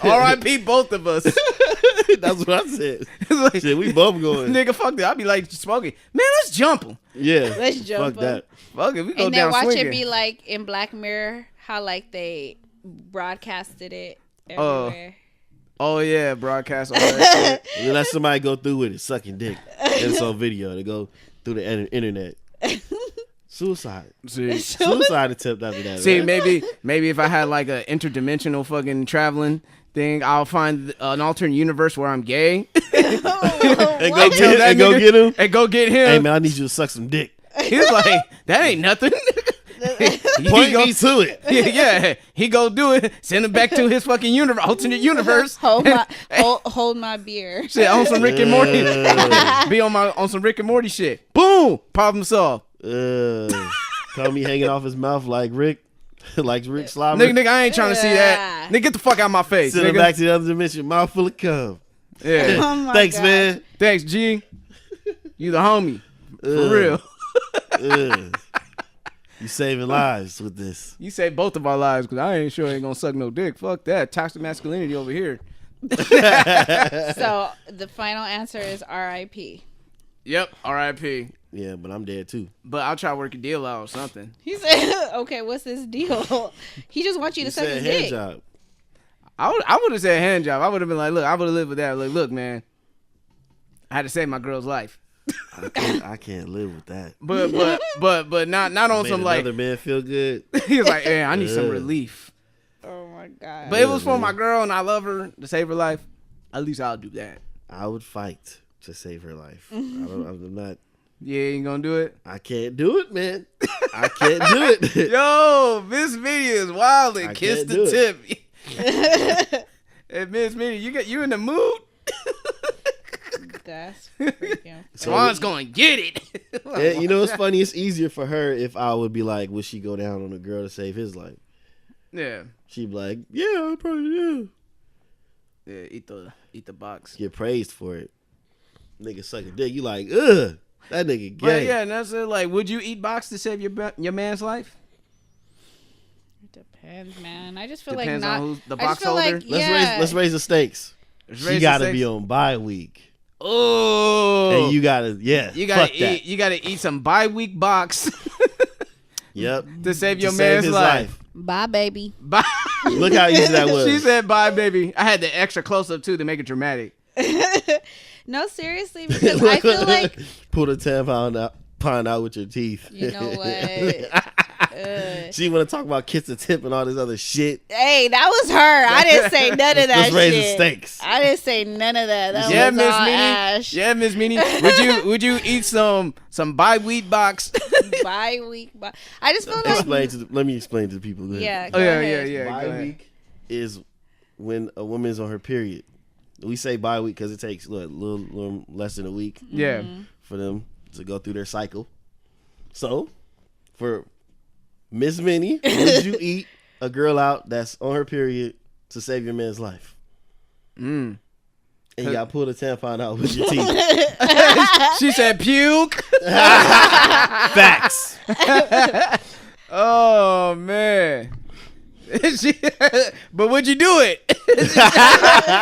S2: R.I.P. both of us.
S3: That's what I said.
S2: Like,
S3: Shit, we both going.
S2: nigga, fuck that. I'll be like smoking. Man, let's jump him.
S3: Yeah.
S4: Let's jump
S3: Fuck that.
S2: Fuck it, we go
S4: And
S2: down
S4: then watch
S2: swinging.
S4: it be like in Black Mirror, how like they broadcasted it
S2: Oh.
S4: everywhere.
S2: Oh yeah, broadcast all that shit.
S3: And then let somebody go through with it, sucking dick. And it's on video. They go through the internet. Suicide. Suicide attempt after that.
S2: See,
S3: right?
S2: maybe if I had like a interdimensional fucking traveling thing, I'll find an alternate universe where I'm gay.
S3: And
S2: I'll tell that
S3: go
S2: nigga-
S3: get him.
S2: And go get him.
S3: Hey man, I need you to suck some dick.
S2: He's like, that ain't nothing.
S3: Point me to it.
S2: Yeah, he go do it. Send him back to his fucking alternate universe.
S4: hold my beer.
S2: Shit, on some Rick and Morty. Be on some Rick and Morty shit. Boom, problem solved.
S3: Call me hanging off his mouth like Rick, like Rick Slobber.
S2: Nigga, I ain't trying to see that. Nigga, get the fuck out of my face.
S3: Send him
S2: Nigga.
S3: back to the other dimension, mouth full of cum.
S2: Yeah.
S4: Oh my
S3: Thanks,
S4: God.
S3: man.
S2: Thanks, G. You the homie. For real.
S3: You saving lives with this.
S2: You saved both of our lives because I ain't sure ain't gonna suck no dick. Fuck that. Toxic masculinity over here.
S4: So the final answer is R.I.P.
S2: Yep. R.I.P.
S3: Yeah, but I'm dead too.
S2: But I'll try to work a deal out or something.
S4: He said, "Okay, what's this deal?" He just wants you to
S3: You
S4: suck
S3: said
S4: his
S3: hand
S4: dick.
S3: job.
S2: I would have said hand job. I would have been like, look, I would have lived with that. Like, look, man, I had to save my girl's life.
S3: I can't live with that.
S2: But not on
S3: Made
S2: some like.
S3: another man feel good.
S2: He was like, man, I need some
S3: Ugh.
S2: relief.
S4: Oh my God.
S2: But it was for my girl, and I love her to save her life. At least I'll do that.
S3: I would fight to save her life. I'm not.
S2: Yeah, you ain't gonna do it.
S3: I can't do it, man. I can't do it.
S2: Yo, Miss Media is wild and
S3: I
S2: kiss
S3: can't
S2: the
S3: do
S2: tip. Hey, Miss Media, you in the mood?
S4: That's freaking.
S2: Swan's gonna get it.
S3: And you know what's funny? It's easier for her if I would be like, would she go down on a girl to save his life?
S2: Yeah.
S3: She'd be like, yeah, I probably do.
S2: Yeah, eat the box.
S3: Get praised for it. Nigga suck a dick. You like, ugh, that nigga
S2: But
S3: gay.
S2: yeah, and that's it. Like, would you eat box to save your man's life?
S4: Depends, man. I just feel
S2: Depends
S4: like
S2: on
S4: not.
S2: who's the
S4: I just
S2: box
S4: feel
S2: holder.
S4: like, yeah.
S3: Let's raise the stakes. She gotta be on bye week.
S2: Oh,
S3: And you gotta
S2: you gotta eat some bi-week box.
S3: Yep.
S2: To save your man's life.
S4: Bye, baby.
S2: Bye.
S3: Look how easy that was.
S2: She said bye, baby. I had the extra close up too to make it dramatic.
S4: No, seriously, because I feel like
S3: pull the tampon out with your teeth.
S4: You know what?
S3: She want to talk about kiss the tip and all this other shit.
S4: Hey, that was her. I didn't say none of that.
S3: Let's raise the
S4: shit.
S3: stakes.
S4: I didn't say none of that. That
S2: Yeah,
S4: was
S2: Miss
S4: all
S2: Minnie.
S4: Ash.
S2: Yeah, Miss Minnie. Would you eat some bi-week box?
S4: Bi-week. I just feel like.
S3: Let me explain to the people.
S4: Yeah.
S2: Yeah.
S3: Bi-week is when a woman's on her period. We say bi-week because it takes a little less than a week.
S2: Yeah.
S3: For them to go through their cycle. So, for Miss Minnie, would you eat a girl out that's on her period to save your man's life? And you got to pull the tampon out with your teeth.
S2: She said puke.
S3: Facts.
S2: Oh, man. But would you do it?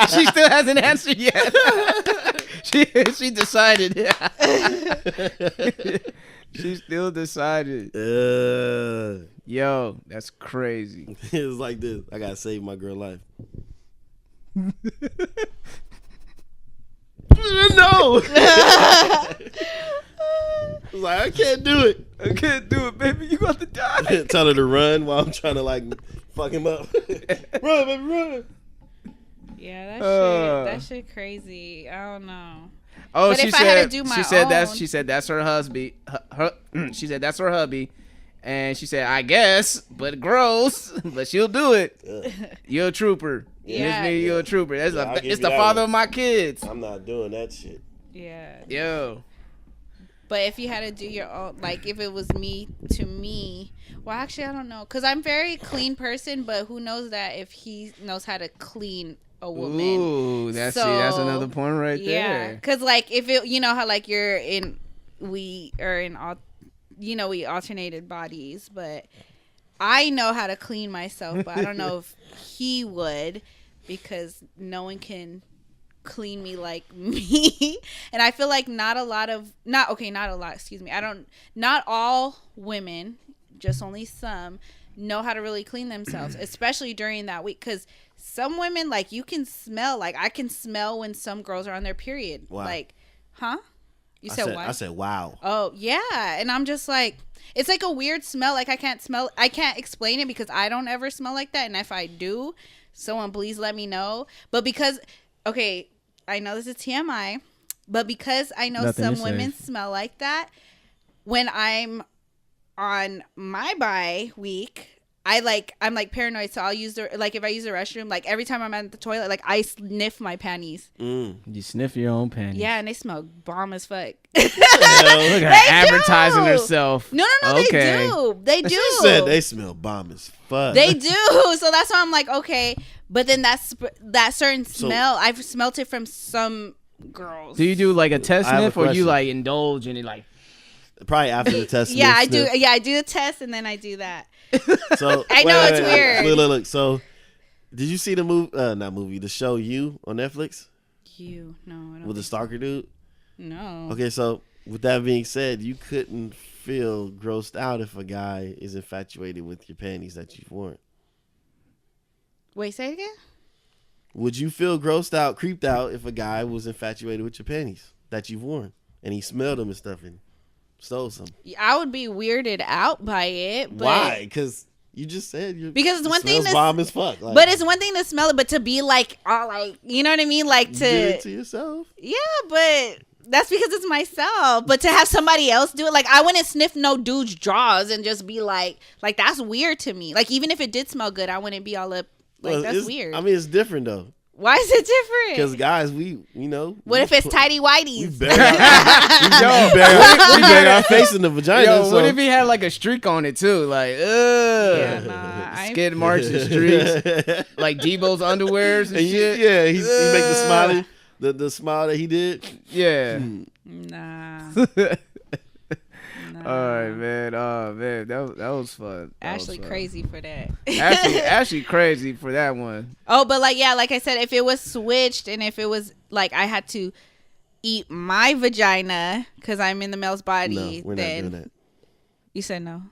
S2: She still hasn't answered yet. She decided. She still decided. Yo, that's crazy.
S3: It's like this. I gotta save my girl life. No. I was like, I can't do it.
S2: I can't do it, baby. You got to die.
S3: Tell her to run while I'm trying to like fuck him up. Run, baby, run.
S4: Yeah, that shit crazy. I don't know.
S2: Oh,
S4: but
S2: she
S4: if
S2: said,
S4: I had to do my
S2: she said that's her husband. She said that's her hubby. And she said, I guess, but gross, but she'll do it. You're a trooper.
S4: Yeah.
S2: You're a trooper. It's the
S3: that
S2: father
S3: one.
S2: of my kids.
S3: I'm not doing that shit.
S4: Yeah.
S2: Yo.
S4: But if you had to do your own, like if it was me, well, actually, I don't know. Because I'm a very clean person, but who knows that if he knows how to clean a woman.
S2: Ooh, that's another point right there.
S4: Yeah. Because like if it, you know how like we alternated bodies, but I know how to clean myself, but I don't know if he would, because no one can clean me like me. And I feel like not all women, just only some, know how to really clean themselves, especially during that week, because some women, like, you can smell, like I can smell when some girls are on their period.
S3: Wow.
S4: Like, huh? You said what?
S3: I said wow.
S4: Oh yeah. And I'm just like, it's like a weird smell. Like I can't explain it because I don't ever smell like that. And if I do, someone please let me know. But because, okay, I know this is TMI, but because I know some women smell like that, when I'm on my bi week, I'm like paranoid, so I'll use if I use the restroom, like every time I'm at the toilet, like I sniff my panties.
S2: You sniff your own panties.
S4: Yeah, and they smell bomb as fuck.
S2: Look at her advertising herself.
S4: No, they do.
S3: She said they smell bomb as fuck.
S4: They do. So that's why I'm like, okay. But then that certain smell, I've smelt it from some girls.
S2: Do you do like a test sniff, or you like indulge in it, like?
S3: Probably after the test.
S4: Yeah, I do. Yeah, I do the test and then I do that.
S3: So
S4: I know it's weird.
S3: Look. So, did you see the the show You on Netflix?
S4: You? No, I don't.
S3: With the stalker dude?
S4: No.
S3: Okay, so with that being said, you couldn't feel grossed out if a guy is infatuated with your panties that you've worn.
S4: Wait, say it again?
S3: Would you feel grossed out, creeped out if a guy was infatuated with your panties that you've worn and he smelled them and stuff and stole some?
S4: I would be weirded out by it. But
S3: why? Because you just said
S4: because it's one thing to
S3: bomb as fuck. Like,
S4: but it's one thing to smell it, but to be like, all like, you know what I mean, like to
S3: do it to yourself.
S4: Yeah, but that's because it's myself. But to have somebody else do it, like I wouldn't sniff no dude's drawers and just be like that's weird to me. Like even if it did smell good, I wouldn't be all up. Like that's weird.
S3: I mean, it's different though.
S4: Why is it different?
S3: Because guys, we
S4: What if it's tighty whities?
S3: We bury our face in the vagina.
S2: Yo, what if he had like a streak on it too? Like, skid marks and streaks, like Debo's underwears and shit.
S3: Yeah, he make the smiley, the smile that he did.
S2: Yeah.
S4: Nah.
S2: All right, man. Oh man, that was fun.
S4: Ashley crazy for that.
S2: Ashley crazy for that one.
S4: Oh, but like I said, if it was switched and if it was like I had to eat my vagina because I'm in the male's body,
S3: No, we're not doing that.
S4: You said no.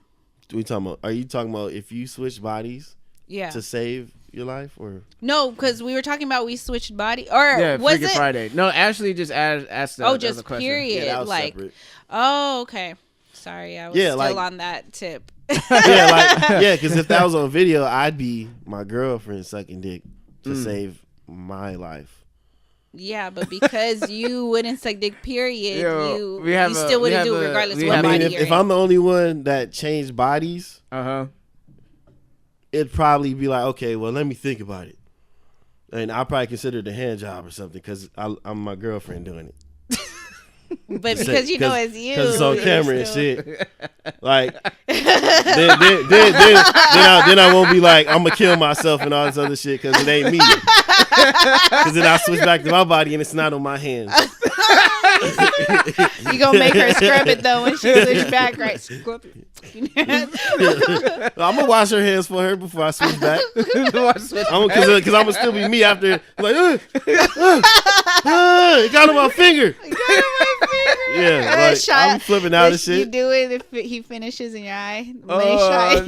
S3: Are you talking about if you switch bodies?
S4: Yeah.
S3: To save your life or
S4: no? Because we were talking about we switched body or was it
S2: Friday? No, Ashley just asked.
S4: Just
S2: period.
S3: Yeah, that was
S4: like.
S3: Separate.
S4: Oh, okay. Sorry, I was still on that tip.
S3: Because if that was on video, I'd be my girlfriend sucking dick to save my life.
S4: Yeah, but because you wouldn't suck dick, period, you still
S2: wouldn't
S4: do it regardless of what body you're
S3: if I'm the only one that changed bodies, it'd probably be like, okay, well, let me think about it. And I'll probably consider it a hand job or something because I'm my girlfriend doing it.
S4: But because you know it's you.
S3: Because it's on camera and shit. Like, then I won't be like, I'm going to kill myself and all this other shit because it ain't me. Because then I switch back to my body and it's not on my hands.
S4: You going to make her scrub it, though, when she switch back, right? Scrub it.
S3: I'm going to wash her hands for her before I switch back. Because I'm going to still be me after. Like, it got on my finger. Yeah, like, I'm flipping out of shit.
S4: You do it if he finishes in your eye?
S3: Nah,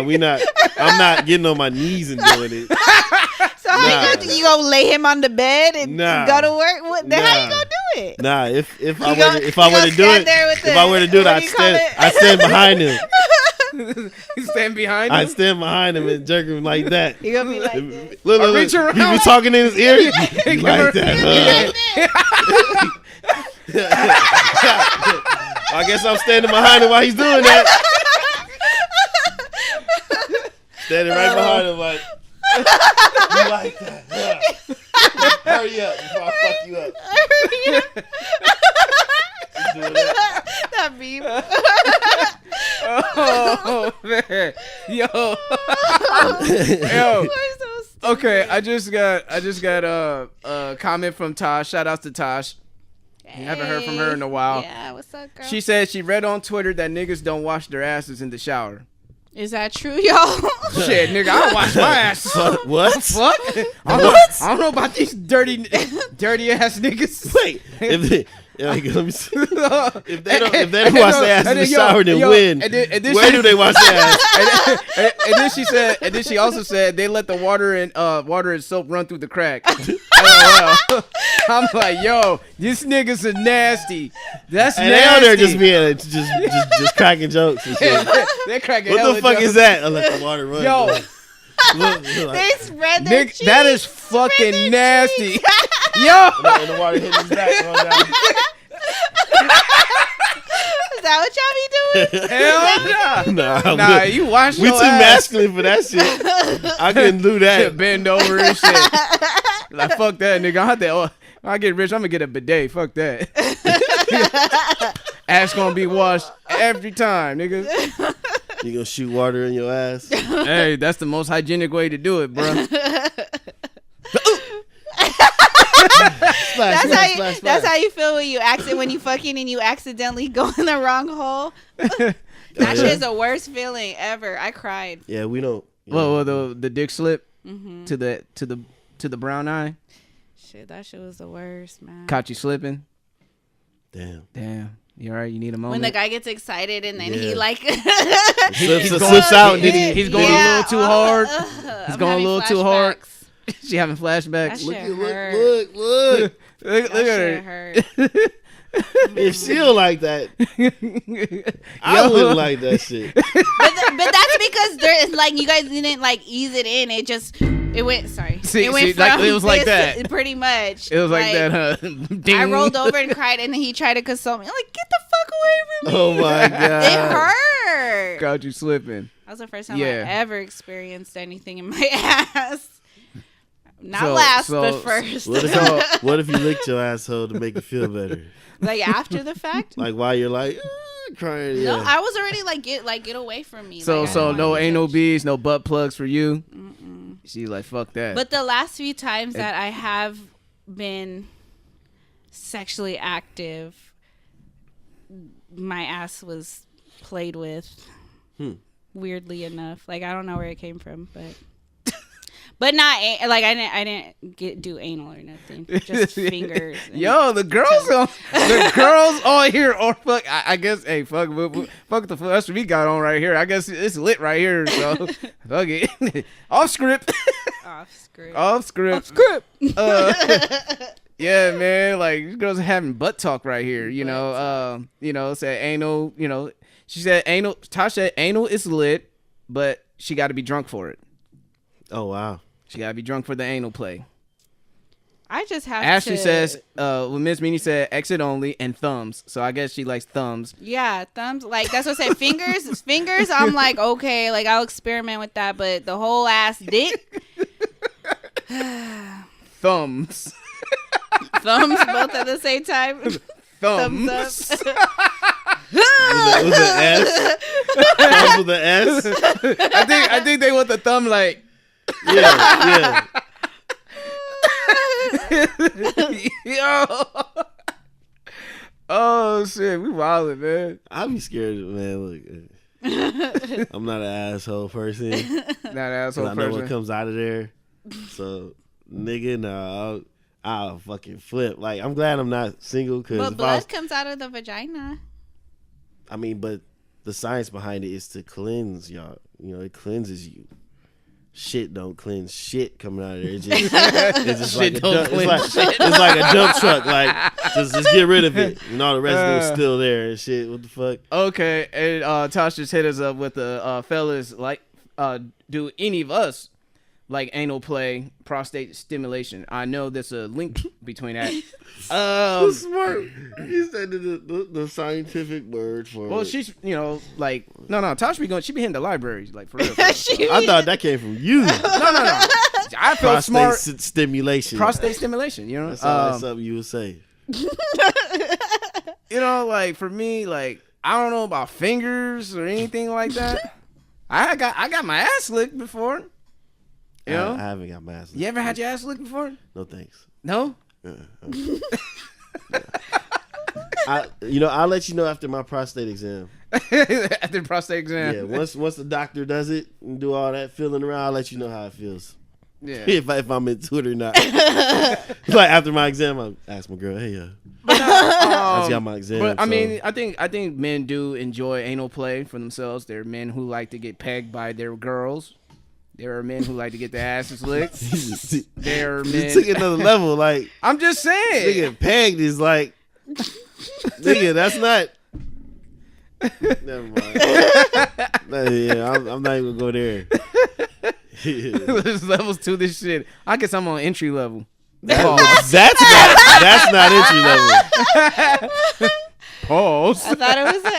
S3: we not. I'm not getting on my knees and doing it.
S4: So how you gonna lay him on the bed and go to work? Then how you gonna do it?
S3: Nah, if I were to do it, I'd stand behind him.
S2: You stand behind him?
S3: I'd stand behind him and jerk him like that.
S4: You gonna be like this?
S3: Look. He be talking in his ear. You like that, huh? I guess I'm standing behind him while he's doing that. Standing right behind him like, you like that, huh? Hurry up before I fuck you up. Doing
S4: that beep.
S2: Oh man, yo. Okay, I just got a comment from Tosh. Shout out to Tosh. Hey. Haven't heard from her in a while.
S4: Yeah, what's up, girl?
S2: She said she read on Twitter that niggas don't wash their asses in the shower.
S4: Is that true, y'all?
S2: Shit, nigga, I wash my ass.
S3: What?
S2: Fuck? I don't know about these dirty ass niggas.
S3: Wait, let me see. If they don't wash their ass in the shower, then when? Where do they wash their ass?
S2: And then she also said they let the water and soap run through the crack. I'm like, yo, these niggas are nasty. That's nasty.
S3: They out there just being just cracking jokes and shit.
S2: They're cracking.
S3: What the fuck jokes. Is that? I let the water run.
S2: Yo.
S3: Look,
S4: they spread their cheeks.
S2: That is fucking nasty. Yo.
S3: And the water hitting his back.
S4: Is that what y'all be doing?
S2: Hell nah, you wash your ass.
S3: We too masculine for that shit. I couldn't do that.
S2: Bend over and shit. Like, fuck that, nigga. I get rich, I'm gonna get a bidet. Fuck that. Ass gonna be washed every time, nigga.
S3: You gonna shoot water in your ass?
S2: Hey, that's the most hygienic way to do it, bro.
S4: That's how you feel when you fucking and you accidentally go in the wrong hole. That shit is the worst feeling ever. I cried.
S3: Yeah, we don't.
S2: Well, the dick slip to the brown eye.
S4: Shit, that shit was the worst, man.
S2: Caught you slipping.
S3: Damn.
S2: You alright? You need a moment.
S4: When the guy gets excited and then he like
S3: slips out.
S2: He's going a little too hard. He's going a little too hard. She having flashbacks.
S3: Look
S2: at her.
S3: If she don't like that, I wouldn't like that shit.
S4: But that's because there's like you guys didn't like ease it in. It went. Sorry.
S2: It was like that.
S4: Pretty much.
S2: It was like that. Huh?
S4: I rolled over and cried, and then he tried to console me. I'm like, get the fuck away from me.
S3: Oh my god.
S4: It hurt.
S2: Got you slipping.
S4: That was the first time I ever experienced anything in my ass. But first.
S3: What if you licked your asshole to make it feel better?
S4: Like after the fact?
S3: Like while you're like crying.
S4: No,
S3: yeah.
S4: I was already like get away from me.
S2: So no anal beads, no butt plugs for you.
S4: Mm-mm.
S2: She like fuck that.
S4: But the last few times that I have been sexually active, my ass was played with. Weirdly enough, like I don't know where it came from, but not like I didn't do anal or nothing. Just fingers.
S2: Yo, the girls on here or fuck. I guess hey fuck the fuck that's what we got on right here. I guess it's lit right here. So fuck it. Off script. Off script. Yeah, man. Like these girls are having butt talk right here. You know, said anal. You know, she said anal. Tasha said anal is lit, but she got to be drunk for it.
S3: Oh wow.
S2: She gotta be drunk for the anal play.
S4: I just have
S2: Ashley
S4: to...
S2: says, Miss Meanie said exit only and thumbs. So I guess she likes thumbs.
S4: Yeah, thumbs. Like, that's what I said. Fingers, I'm like, okay, like, I'll experiment with that. But the whole ass dick.
S2: Thumbs.
S4: Thumbs both at the same time.
S2: Thumbs.
S4: Thumbs up.
S3: With an S? Thumbs with an S?
S2: I think they want the thumb like...
S3: Yeah.
S2: Yo. Oh shit, we wildin', man.
S3: I be scared, man. Look, I'm not an asshole person.
S2: Not an asshole
S3: I know
S2: person.
S3: what comes out of there. So, nigga, no, I'll fucking flip. Like, I'm glad I'm not single.
S4: But blood comes out of the vagina.
S3: I mean, but the science behind it is to cleanse y'all. You know, it cleanses you. Shit don't cleanse shit coming out of there. It's just
S2: Shit
S3: like it's like a dump truck. Like just get rid of it, and all the rest of it's still there and shit. What the fuck?
S2: Okay, and Tosh just hit us up with the fellas. Like, do any of us like anal play, prostate stimulation? I know there's a link between that.
S3: Smart. He said the scientific word for
S2: well,
S3: it.
S2: she's like no. Tosh she be hitting the libraries like for real.
S3: I thought that came from you.
S2: No. I feel
S3: prostate
S2: smart.
S3: Stimulation.
S2: Prostate stimulation. You know,
S3: that's something you would say.
S2: Like for me, like I don't know about fingers or anything like that. I got my ass licked before. You know?
S3: I haven't got my ass licked.
S2: You ever had your ass licked before?
S3: No thanks.
S2: No.
S3: I'll let you know after my prostate exam.
S2: After the prostate exam.
S3: Yeah, once the doctor does it and do all that feeling around, I'll let you know how it feels.
S2: Yeah.
S3: if I'm into it or not. Like after my exam, I ask my girl, "Hey, I just got my exam."
S2: But I mean, I think men do enjoy anal play for themselves. There are men who like to get pegged by their girls. There are men who like to get their asses licked. There are men.
S3: You took it another level. Like
S2: I'm just saying.
S3: Nigga, pegged is like, nigga, that's not. Never mind. Yeah, I'm not even gonna go there.
S2: There's levels to this shit. I guess I'm on entry level.
S3: That's not entry level.
S2: Pause.
S4: I thought it was an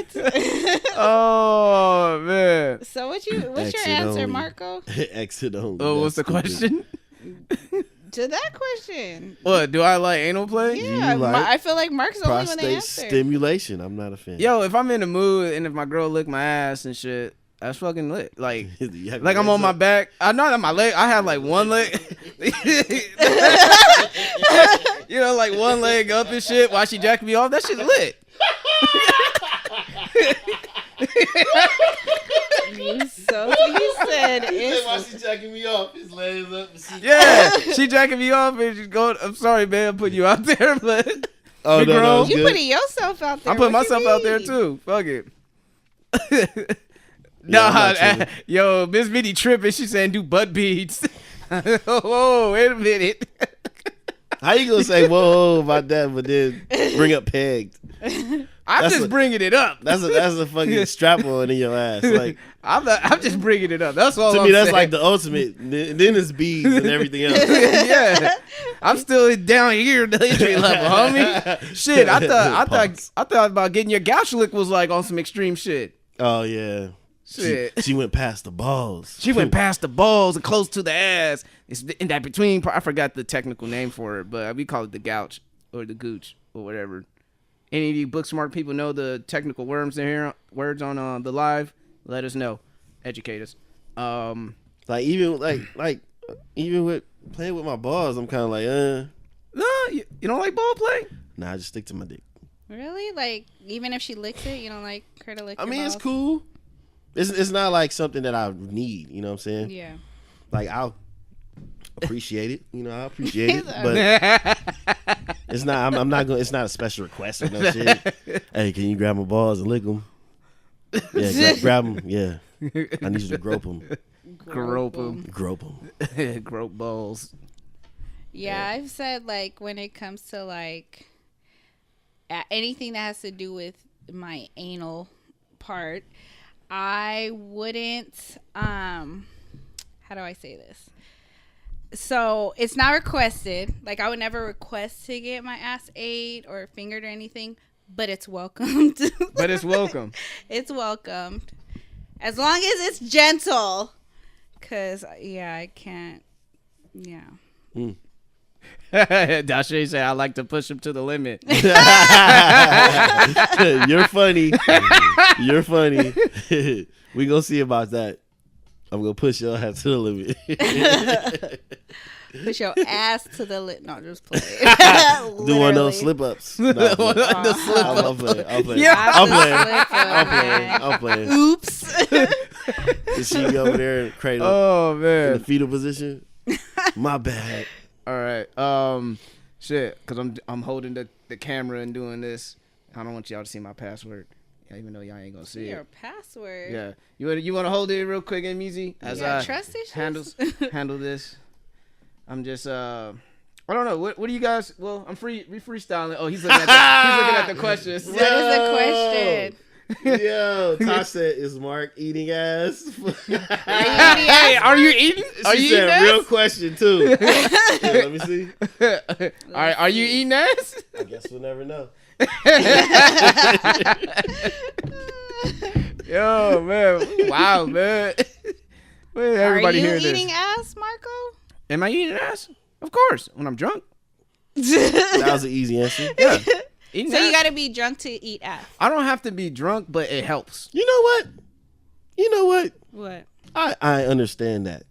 S4: exit.
S2: Oh man.
S4: So what's your
S3: Exit
S4: answer,
S3: only.
S4: Marco?
S3: Exit only.
S2: Oh, what's the
S3: That's stupid.
S2: question?
S4: To that question.
S2: What, do I like anal play?
S4: Yeah,
S3: like
S4: I feel like Mark's the only one that
S3: Prostate
S4: answered.
S3: stimulation. I'm not a fan.
S2: Yo, if I'm in the mood and if my girl lick my ass and shit, that's fucking lit. Like,
S3: You have
S2: like
S3: your
S2: I'm on
S3: legs
S2: my
S3: up?
S2: back. I'm not on my leg. I have like one leg. Like one leg up and shit while she jacking me off. That shit lit.
S4: So he said
S3: Why
S4: it's
S3: she jacking me off? His legs up.
S2: Yeah, she jacking me off and she's going. I'm sorry, man, I'm putting you out there, but
S3: Oh
S2: Big
S3: no,
S2: Rome.
S3: it's
S4: you
S3: good.
S4: putting yourself out there.
S2: I'm putting
S4: What you
S2: myself out there
S4: mean?
S2: too. Fuck it.
S3: Yeah, I'm not tripping.
S2: Yo, Miss Minnie tripping. She saying do butt beads. Whoa, wait a minute.
S3: How you gonna say whoa about that, but then bring up pegged?
S2: I'm
S3: That's
S2: just
S3: a-
S2: bringing it up.
S3: That's a fucking strap on in your ass. Like
S2: I'm just bringing it up. That's all.
S3: to
S2: I'm
S3: me, that's
S2: saying.
S3: like the ultimate. Then it's beads and everything else.
S2: Yeah, I'm still down here at the entry level, homie. Shit, I thought about getting your gouch lick was like on some extreme shit.
S3: Oh yeah.
S2: Shit.
S3: She went past the balls.
S2: She went past the balls and close to the ass. It's in that between part. I forgot the technical name for it, but we call it the gouch or the gooch or whatever. Any of you book smart people know the technical words on the live? Let us know. Educate us.
S3: Like even with playing with my balls, I'm kind of like
S2: No, you don't like ball play?
S3: Nah, I just stick to my dick.
S4: Really? Like, even if she licks it, you don't like her to lick
S3: I
S4: your
S3: mean,
S4: balls?
S3: it's cool. It's not like something that I need. You know what I'm saying?
S4: Yeah.
S3: Like, I'll appreciate it. You know, I appreciate it, but it's not. I'm not going. It's not a special request or no shit. Hey, can you grab my balls and lick them? Yeah, grab them. Yeah, I need you to grope them.
S2: Grope them.
S3: Grope them.
S2: Grope balls.
S4: Yeah, I've said, like, when it comes to, like, anything that has to do with my anal part, I wouldn't, how do I say this? So, it's not requested. Like, I would never request to get my ass ate or fingered or anything, but it's welcomed.
S2: But it's welcome.
S4: It's welcomed. As long as it's gentle. Because, yeah, I can't, yeah.
S2: Dashe said, I like to push him to the limit.
S3: You're funny. You're funny. We gonna see about that. I'm gonna push your ass to the limit.
S4: Push your ass to the lit. No, just play.
S3: Do one of those slip ups. No, I'm playing.
S2: Yeah.
S3: I'm playing.
S4: Oops.
S3: Is she over there in the cradle?
S2: Oh, man.
S3: In the fetal position? My bad.
S2: All right. Shit, because I'm holding the camera and doing this. I don't want y'all to see my password. Yeah, even though y'all ain't gonna see
S4: Your
S2: it.
S4: password.
S2: Yeah. You want to hold it real quick, Meezy? As I
S4: trust issues?
S2: handle this. I'm just I don't know. What do you guys? Well, I'm freestyling. Oh, he's looking at the questions.
S4: What is the question?
S3: Yo, Tosh said, "Is Mark eating ass?"
S2: Hey, are you eating?
S3: She said,
S2: ass?
S3: "Real question too." Yeah, let me see.
S2: Are you eating ass?
S3: I guess we'll never know.
S2: Yo, man, wow, man. Wait, everybody
S4: Are you
S2: hear
S4: eating
S2: this?
S4: ass, Marco?
S2: Am I eating ass? Of course, when I'm drunk.
S3: That was an easy answer.
S2: Yeah.
S4: So
S2: Eating
S4: you
S2: ass.
S4: got to be drunk to eat ass.
S2: I don't have to be drunk, but it helps.
S3: You know what?
S4: What?
S3: I understand that.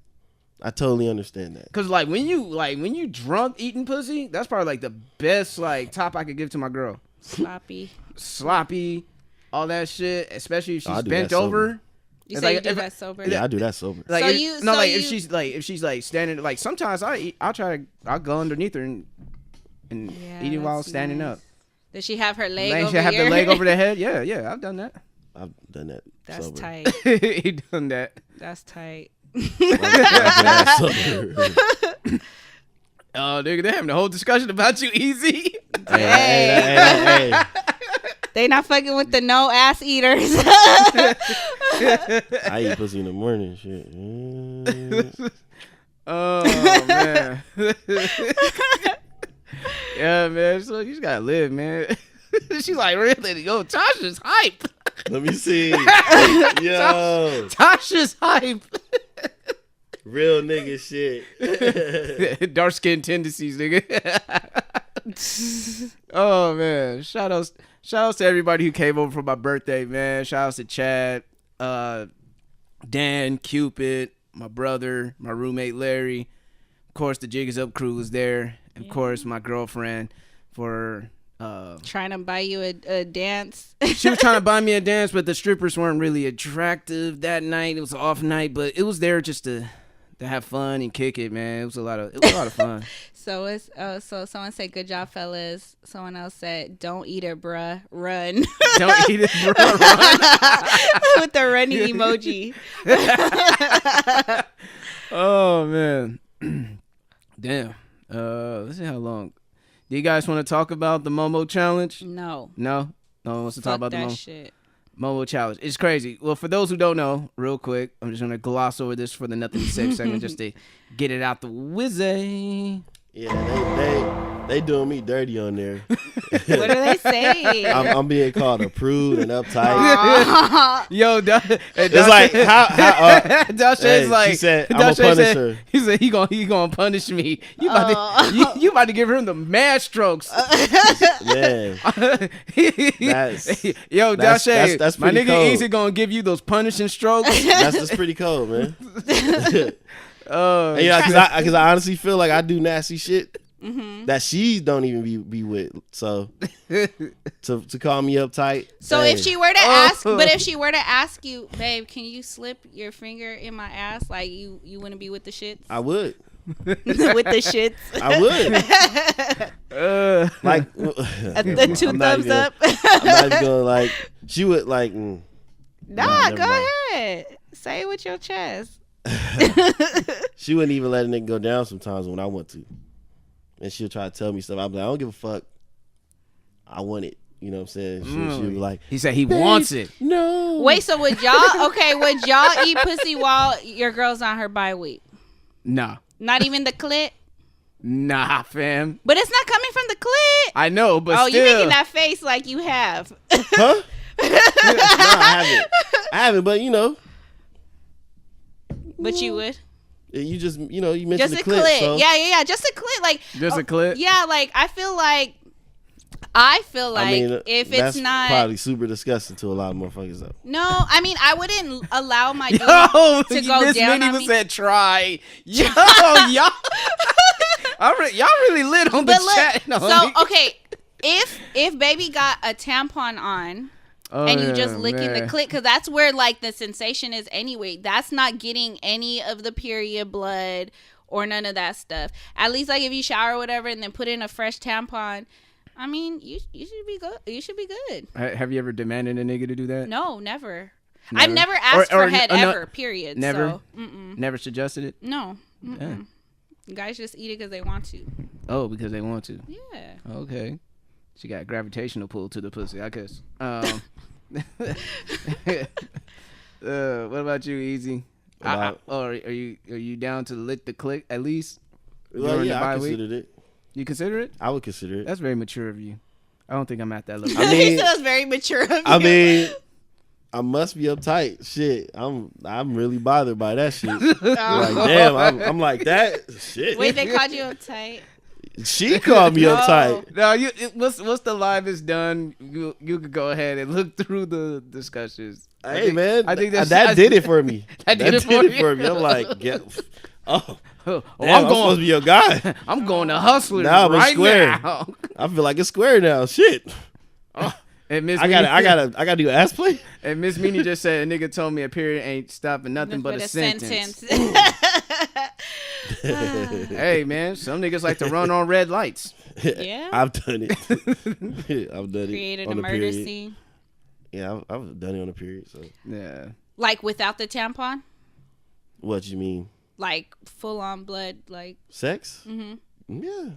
S3: I totally understand that.
S2: Cause when you drunk eating pussy, that's probably like the best top I could give to my girl. Sloppy, all that shit. Especially if she's bent over.
S4: You say you do that sober?
S3: Yeah, I do that sober.
S2: If she's standing, sometimes I'll go underneath her and eat it while standing up.
S4: Does she have her leg over
S2: She have
S4: here?
S2: the leg over the head? Yeah, I've done that.
S3: I've done that.
S4: That's
S3: sober.
S4: tight.
S2: He done that.
S4: That's tight.
S3: I've done that sober.
S2: Oh, nigga, they having a whole discussion about you, Easy.
S3: Hey.
S4: They not fucking with the no ass eaters.
S3: I eat pussy in the morning, shit.
S2: Oh man. Yeah, man. So you just gotta live, man. She's like, really? Yo, Tasha's hype.
S3: Let me see. Yo,
S2: Tasha's hype.
S3: real nigga shit.
S2: Dark skin tendencies, nigga. Oh man. Shout outs to everybody who came over for my birthday, man. Shout outs to Chad, Dan, Cupid, my brother, my roommate Larry. Of course, the Jig Is Up crew was there. And of course, my girlfriend for
S4: trying to buy you a dance.
S2: She was trying to buy me a dance, but the strippers weren't really attractive that night. It was an off night, but it was there just to have fun and kick it, man. It was a lot of fun.
S4: So it's so someone said, "Good job, fellas." Someone else said, "Don't eat it, bruh. Run."
S2: Don't eat it, bruh. Run.
S4: With the running emoji.
S2: Oh man. Damn. Let's see how long. Do you guys want to talk about the Momo challenge?
S4: No.
S2: No one wants to talk about the
S4: that shit.
S2: Momo challenge. It's crazy. Well, for those who don't know, real quick, I'm just gonna gloss over this for the nothing to say segment just to get it out the wizzy.
S3: Yeah, they doing me dirty on there.
S4: What do they say?
S3: I'm being called a prude and uptight.
S2: Yo,
S3: it's like how
S2: Dasha's like,
S3: she said, I'm a punisher.
S2: He said he gonna punish me. You about to give him the mad strokes.
S3: Man,
S2: Dasha,
S3: that's
S2: my nigga
S3: cold.
S2: Easy gonna give you those punishing strokes.
S3: That's pretty cold, man.
S2: Oh,
S3: because I honestly feel like I do nasty shit. that she don't even be with. So to call me uptight.
S4: So
S3: hey.
S4: if she were to ask, but if she were to ask you, babe, can you slip your finger in my ass? Like you wouldn't be with the shits.
S3: I would.
S4: With the shits.
S3: I would. Like
S4: the two thumbs up.
S3: I'm not even going like she would like.
S4: Nah, go ahead. Say it with your chest.
S3: She wouldn't even let a nigga go down sometimes when I want to. And she'll try to tell me stuff. I'm like, I don't give a fuck. I want it. You know what I'm saying? She'll be like,
S2: he said he wants it.
S3: No.
S4: Wait, so would y'all eat pussy while your girl's on her bye week?
S2: Nah.
S4: Not even the clit?
S3: Nah, fam.
S4: But it's not coming from the clit.
S3: I know, but
S4: still.
S3: you
S4: making that face like you have.
S3: Huh? No, I haven't, but you know.
S4: But you would.
S3: You just, you know, you mentioned
S4: just
S3: the clit. So.
S4: Yeah. Just a clit. Like,
S3: just a clit?
S4: Yeah, like, I feel like I mean, if it's not.
S3: Probably super disgusting to a lot of motherfuckers, though.
S4: No, I mean, I wouldn't allow my dude to go down on me.
S3: Said try. Yo, y'all. Y'all really lit on the chat. No,
S4: so, okay, if baby got a tampon on. And you just licking the clit, because that's where like the sensation is anyway. That's not getting any of the period blood or none of that stuff. At least like if you shower or whatever and then put in a fresh tampon, I mean, you should be good. You should be good.
S3: Have you ever demanded a nigga to do that?
S4: No, never. I've never asked for head ever. Period.
S3: Never.
S4: So,
S3: never suggested it.
S4: No. Yeah. Guys just eat it because they want to.
S3: Oh, because they want to.
S4: Yeah.
S3: Okay. She got a gravitational pull to the pussy, I guess. What about you, Easy? Are you down to lick the click at least?
S5: Well, yeah, I considered it.
S3: You consider it?
S5: I would consider it.
S3: That's very mature of you. I don't think I'm at that level.
S4: I mean, that's very mature of you.
S5: I mean, I must be uptight. Shit, I'm really bothered by that shit. Like, damn, I'm like that. Shit.
S4: Wait, they called you uptight?
S5: She called me uptight.
S3: No, what's the live is done. You could go ahead and look through the discussions.
S5: Hey, man,
S3: I think
S5: that did it for me.
S3: That did it for me.
S5: I'm like, I'm
S3: going
S5: supposed to be your guy.
S3: I'm going to Hustlers
S5: now
S3: right
S5: square.
S3: now.
S5: I feel like it's square now. Shit.
S3: And Miss
S5: I gotta do ass play.
S3: And Miss Meanie just said a nigga told me a period ain't stopping nothing but a sentence. Hey man, some niggas like to run on red lights.
S4: Yeah,
S5: I've done it. I've done
S4: Created
S5: it on
S4: a murder scene.
S5: Yeah, I've done it on a period. So
S3: yeah,
S4: like without the tampon.
S5: What you mean?
S4: Like full on blood, like
S5: sex? Mm-hmm. Yeah.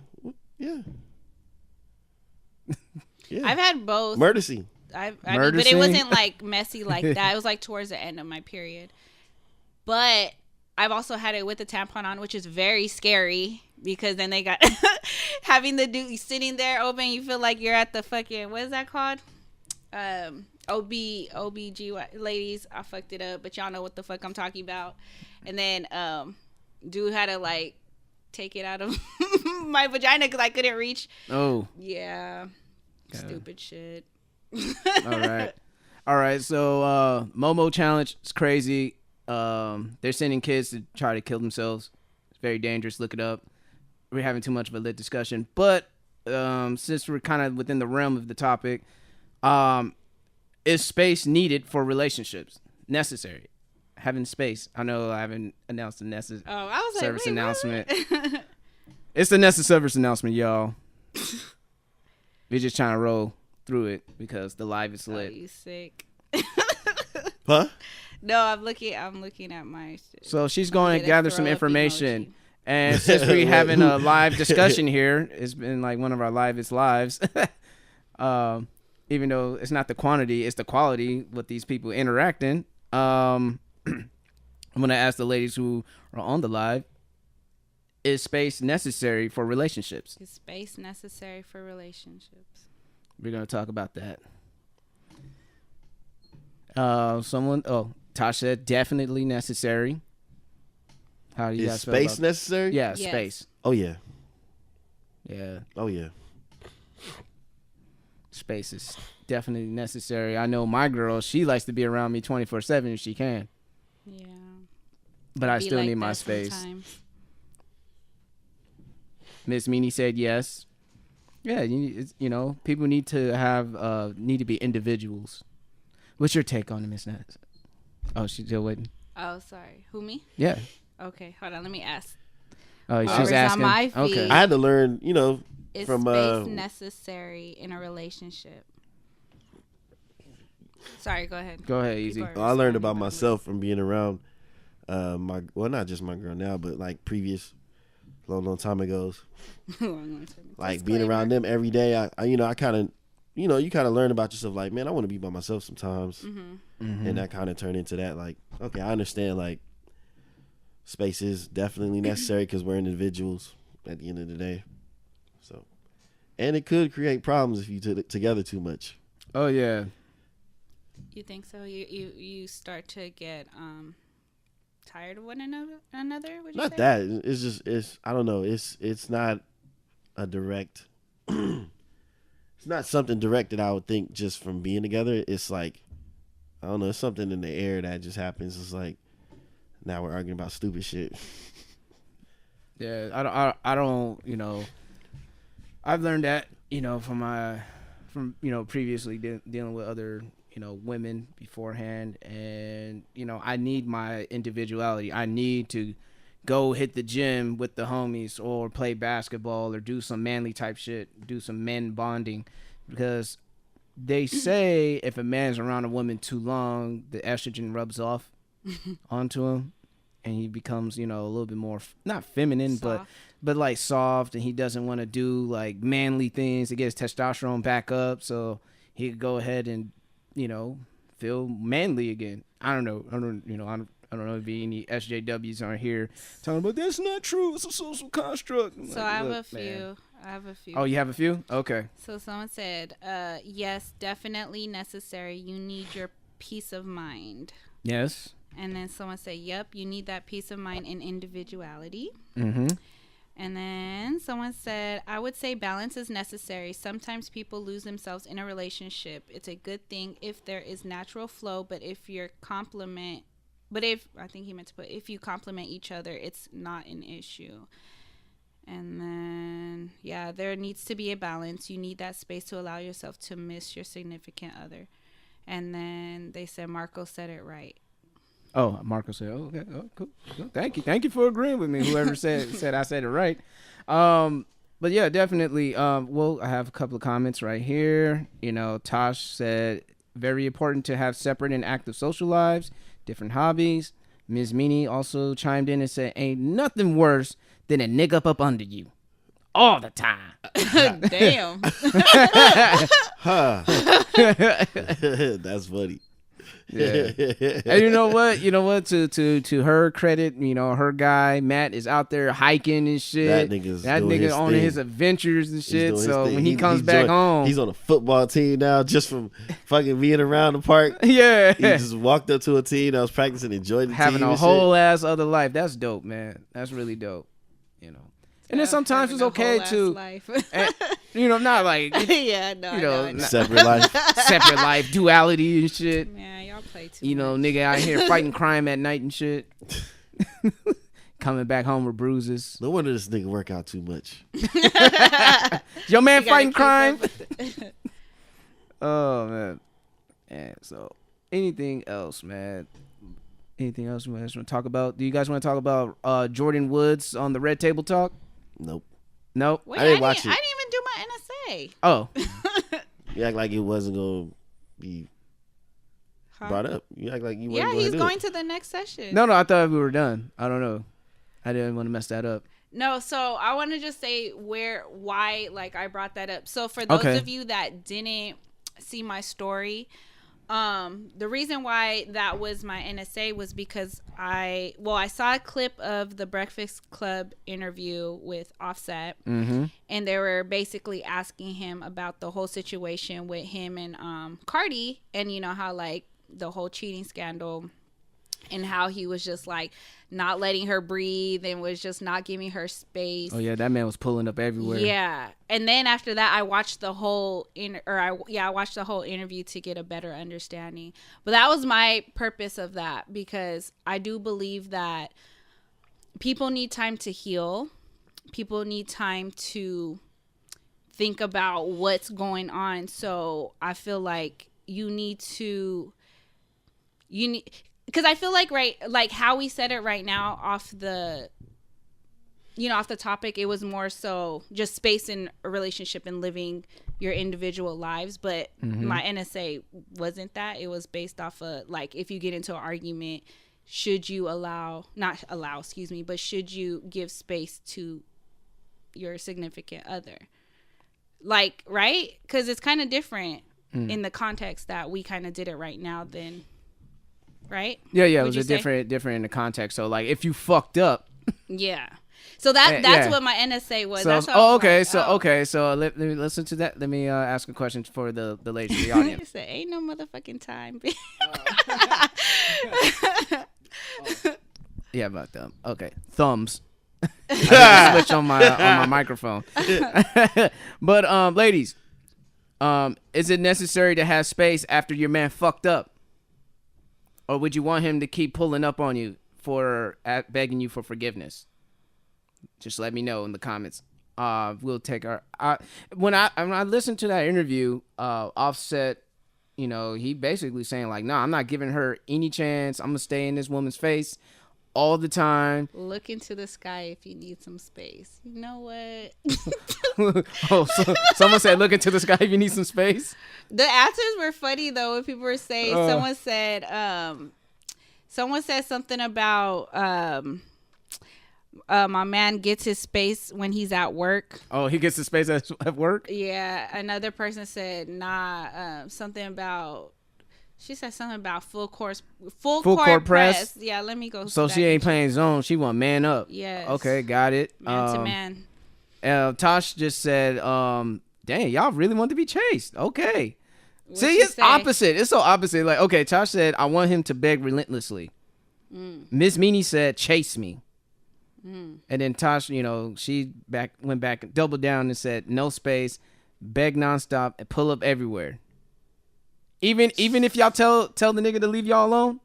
S5: Yeah.
S4: I've had both.
S5: Murder scene.
S4: I mean, but it wasn't like messy like that. It was like towards the end of my period. But I've also had it with the tampon on, which is very scary because then they got having the dude sitting there open. You feel like you're at the fucking, what is that called? OBG ladies. I fucked it up, but y'all know what the fuck I'm talking about. And then dude had to like take it out of my vagina because I couldn't reach.
S3: Oh.
S4: Yeah. Stupid shit.
S3: All right. So Momo challenge is crazy. They're sending kids to try to kill themselves. It's very dangerous. Look it up. We're having too much of a lit discussion, but since we're kind of within the realm of the topic, is space needed for relationships? Necessary? Having space. I know I haven't announced the necessary service announcement. It's the necessary service announcement, y'all. We're just trying to roll through it because the live is lit.
S4: Oh, you sick?
S5: Huh?
S4: No, I'm looking at my shit.
S3: So she's going to gather some information. Emoji. And since we're having a live discussion here, it's been like one of our livest lives. Even though it's not the quantity, it's the quality with these people interacting. I'm going to ask the ladies who are on the live, is space necessary for relationships?
S4: Is space necessary for relationships?
S3: We're going to talk about that. Tosh said definitely necessary. How do you guys feel about
S5: space necessary?
S3: Yeah,
S4: yes.
S3: Space.
S5: Oh yeah.
S3: Yeah.
S5: Oh yeah.
S3: Space is definitely necessary. I know my girl, she likes to be around me 24/7 if she can.
S4: Yeah.
S3: But I still need my space.
S4: Sometimes.
S2: Miss Meanie said yes. Yeah, people need to be individuals. What's your take on it, Miss Ness? Oh, she's still waiting.
S4: Oh, sorry. Who, me?
S2: Yeah.
S4: Okay, hold on. Let me ask.
S2: Oh, she was asking.
S4: On my feed,
S2: okay.
S3: I had to learn,
S4: is
S3: from
S4: space necessary in a relationship? Sorry, go ahead.
S2: Go ahead, Easy.
S3: I learned about myself from being around not just my girl now, but like previous long time ago. Like being around them every day, I kind of, you kind of learn about yourself. Like, man, I want to be by myself sometimes, and that kind of turned into that. Like, okay, I understand. Like, space is definitely necessary because we're individuals at the end of the day. So, and it could create problems if you together too much.
S2: Oh yeah.
S4: You think so? You start to get tired of one another? Would you
S3: Not
S4: say?
S3: that. It's I don't know. It's not a direct. It's not something direct that I would think just from being together. It's like, I don't know. It's something in the air that just happens. It's like, now we're arguing about stupid shit.
S2: Yeah, I don't. I've learned that from previously dealing with other women beforehand, and I need my individuality. I need to go hit the gym with the homies or play basketball or do some manly type shit, do some men bonding, because they say if a man's around a woman too long, the estrogen rubs off onto him and he becomes a little bit more not feminine
S4: soft.
S2: but like soft, and he doesn't want to do like manly things to get his testosterone back up so he could go ahead and feel manly again. I don't know if any SJWs are here talking about that's not true, it's a social construct.
S4: So I have a few.
S2: Oh, you have a few? Okay.
S4: So someone said, yes, definitely necessary. You need your peace of mind.
S2: Yes.
S4: And then someone said, yep, you need that peace of mind and individuality.
S2: Mm-hmm.
S4: And then someone said, I would say balance is necessary. Sometimes people lose themselves in a relationship. It's a good thing if there is natural flow, but if I think he meant to put, if you complement each other, it's not an issue. And then, yeah, there needs to be a balance. You need that space to allow yourself to miss your significant other. And then they said, Marco said it right.
S2: Oh, Marco said, "Oh, okay, oh, cool. Thank you for agreeing with me. Whoever said I said it right." But yeah, definitely. Well, I have a couple of comments right here. Tosh said, "Very important to have separate and active social lives, different hobbies." Ms. Meanie also chimed in and said, "Ain't nothing worse than a nigga up under you, all the time."
S4: Damn.
S3: Huh. That's funny.
S2: Yeah. And you know what? To her credit, her guy Matt is out there hiking and shit. That nigga on his adventures and shit. So when he comes back home,
S3: he's on a football team now just from fucking being around the park.
S2: Yeah.
S3: He just walked up to a team that was practicing, enjoyed the
S2: having
S3: team.
S2: a whole ass other life. That's dope, man. That's really dope. And then sometimes it's okay to, and, not like,
S4: yeah, no,
S3: separate
S2: life, duality and shit.
S4: Yeah, y'all play too much.
S2: Nigga out here fighting crime at night and shit. Coming back home with bruises.
S3: No wonder this nigga work out too much.
S2: Your man fighting crime. Oh, man. And so, anything else, man? Anything else you guys want to talk about? Do you guys want to talk about Jordan Woods on the Red Table Talk?
S3: Nope.
S4: Wait,
S3: I didn't watch it.
S4: I didn't even do my NSA.
S2: Oh.
S3: You act like it wasn't going to be brought up. You act like you wasn't
S4: he's going
S3: it.
S4: to the next session.
S2: No, I thought we were done. I don't know. I didn't want to mess that up.
S4: No, so I want to just say why I brought that up. So for those of you that didn't see my story, the reason why that was my NSA was because I saw a clip of the Breakfast Club interview with Offset, and they were basically asking him about the whole situation with him and Cardi, and how the whole cheating scandal, and how he was just not letting her breathe and was just not giving her space.
S2: Oh yeah, that man was pulling up everywhere.
S4: Yeah, and then after that, I watched the whole I watched the whole interview to get a better understanding. But that was my purpose of that, because I do believe that people need time to heal. people need time to think about what's going on. So I feel like because I feel like, right, like how we said it right now off the topic, it was more so just space in a relationship and living your individual lives. But my NSA wasn't that. It was based off of, like, if you get into an argument, should you but should you give space to your significant other? Like, right? Because it's kind of different in the context that we kind of did it right now than, right?
S2: Yeah, it was different in the context. So, like, if you fucked up.
S4: Yeah. So that's what my NSA was.
S2: So, So let me listen to that. Let me ask a question for the ladies in the audience.
S4: Said, ain't no motherfucking time.
S2: Yeah, about them. Okay, thumbs. I switch on my microphone. But ladies, is it necessary to have space after your man fucked up, or would you want him to keep pulling up on you for begging you for forgiveness? Just let me know in the comments. We'll take when I listened to that interview, Offset, he basically saying like, nah, I'm not giving her any chance. I'm gonna stay in this woman's face all the time.
S4: Look into the sky if you need some space. You know what?
S2: So someone said look into the sky if you need some space.
S4: The answers were funny though. When people were saying, someone said something about my man gets his space when he's at work.
S2: Oh, he gets his space at work?
S4: Yeah. Another person said, something about, she said something about full court press. Yeah, let me go.
S2: So she ain't playing zone. She want man up.
S4: Yes.
S2: Okay, got it.
S4: Man to man.
S2: Tosh just said, dang, y'all really want to be chased. Okay. See, it's opposite. It's so opposite. Like, okay, Tosh said, I want him to beg relentlessly. Miss Meanie said, chase me. And then Tosh, she went back and doubled down and said, no space, beg nonstop, and pull up everywhere. Even if y'all tell the nigga to leave y'all alone,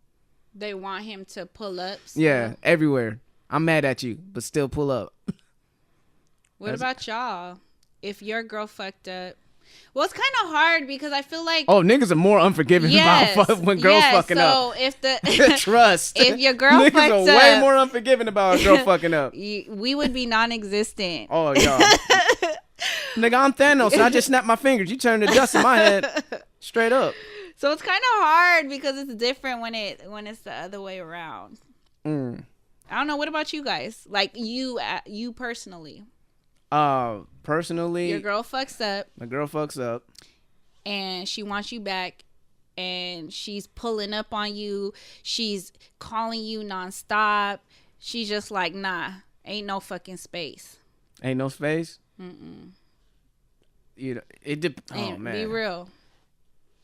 S4: they want him to pull up. Still.
S2: Yeah, everywhere. I'm mad at you, but still pull up.
S4: What about y'all? If your girl fucked up, well, it's kind of hard because I feel like
S2: niggas are more unforgiving about when girls fucking up. So
S4: if the
S2: trust,
S4: if your girl
S2: niggas
S4: fucks
S2: are
S4: up,
S2: way more unforgiving about a girl fucking up.
S4: We would be non-existent.
S2: Oh, y'all. Nigga, I'm Thanos, and I just snapped my fingers. You turned the dust in my head straight up.
S4: So it's kind of hard because it's different when it's the other way around. I don't know. What about you guys? Like you personally?
S2: Personally,
S4: your girl fucks up.
S2: My girl fucks up,
S4: and she wants you back, and she's pulling up on you. She's calling you nonstop. She's just like, nah, ain't no fucking space.
S2: Ain't no space.
S4: Mm-mm.
S2: Oh man,
S4: be real.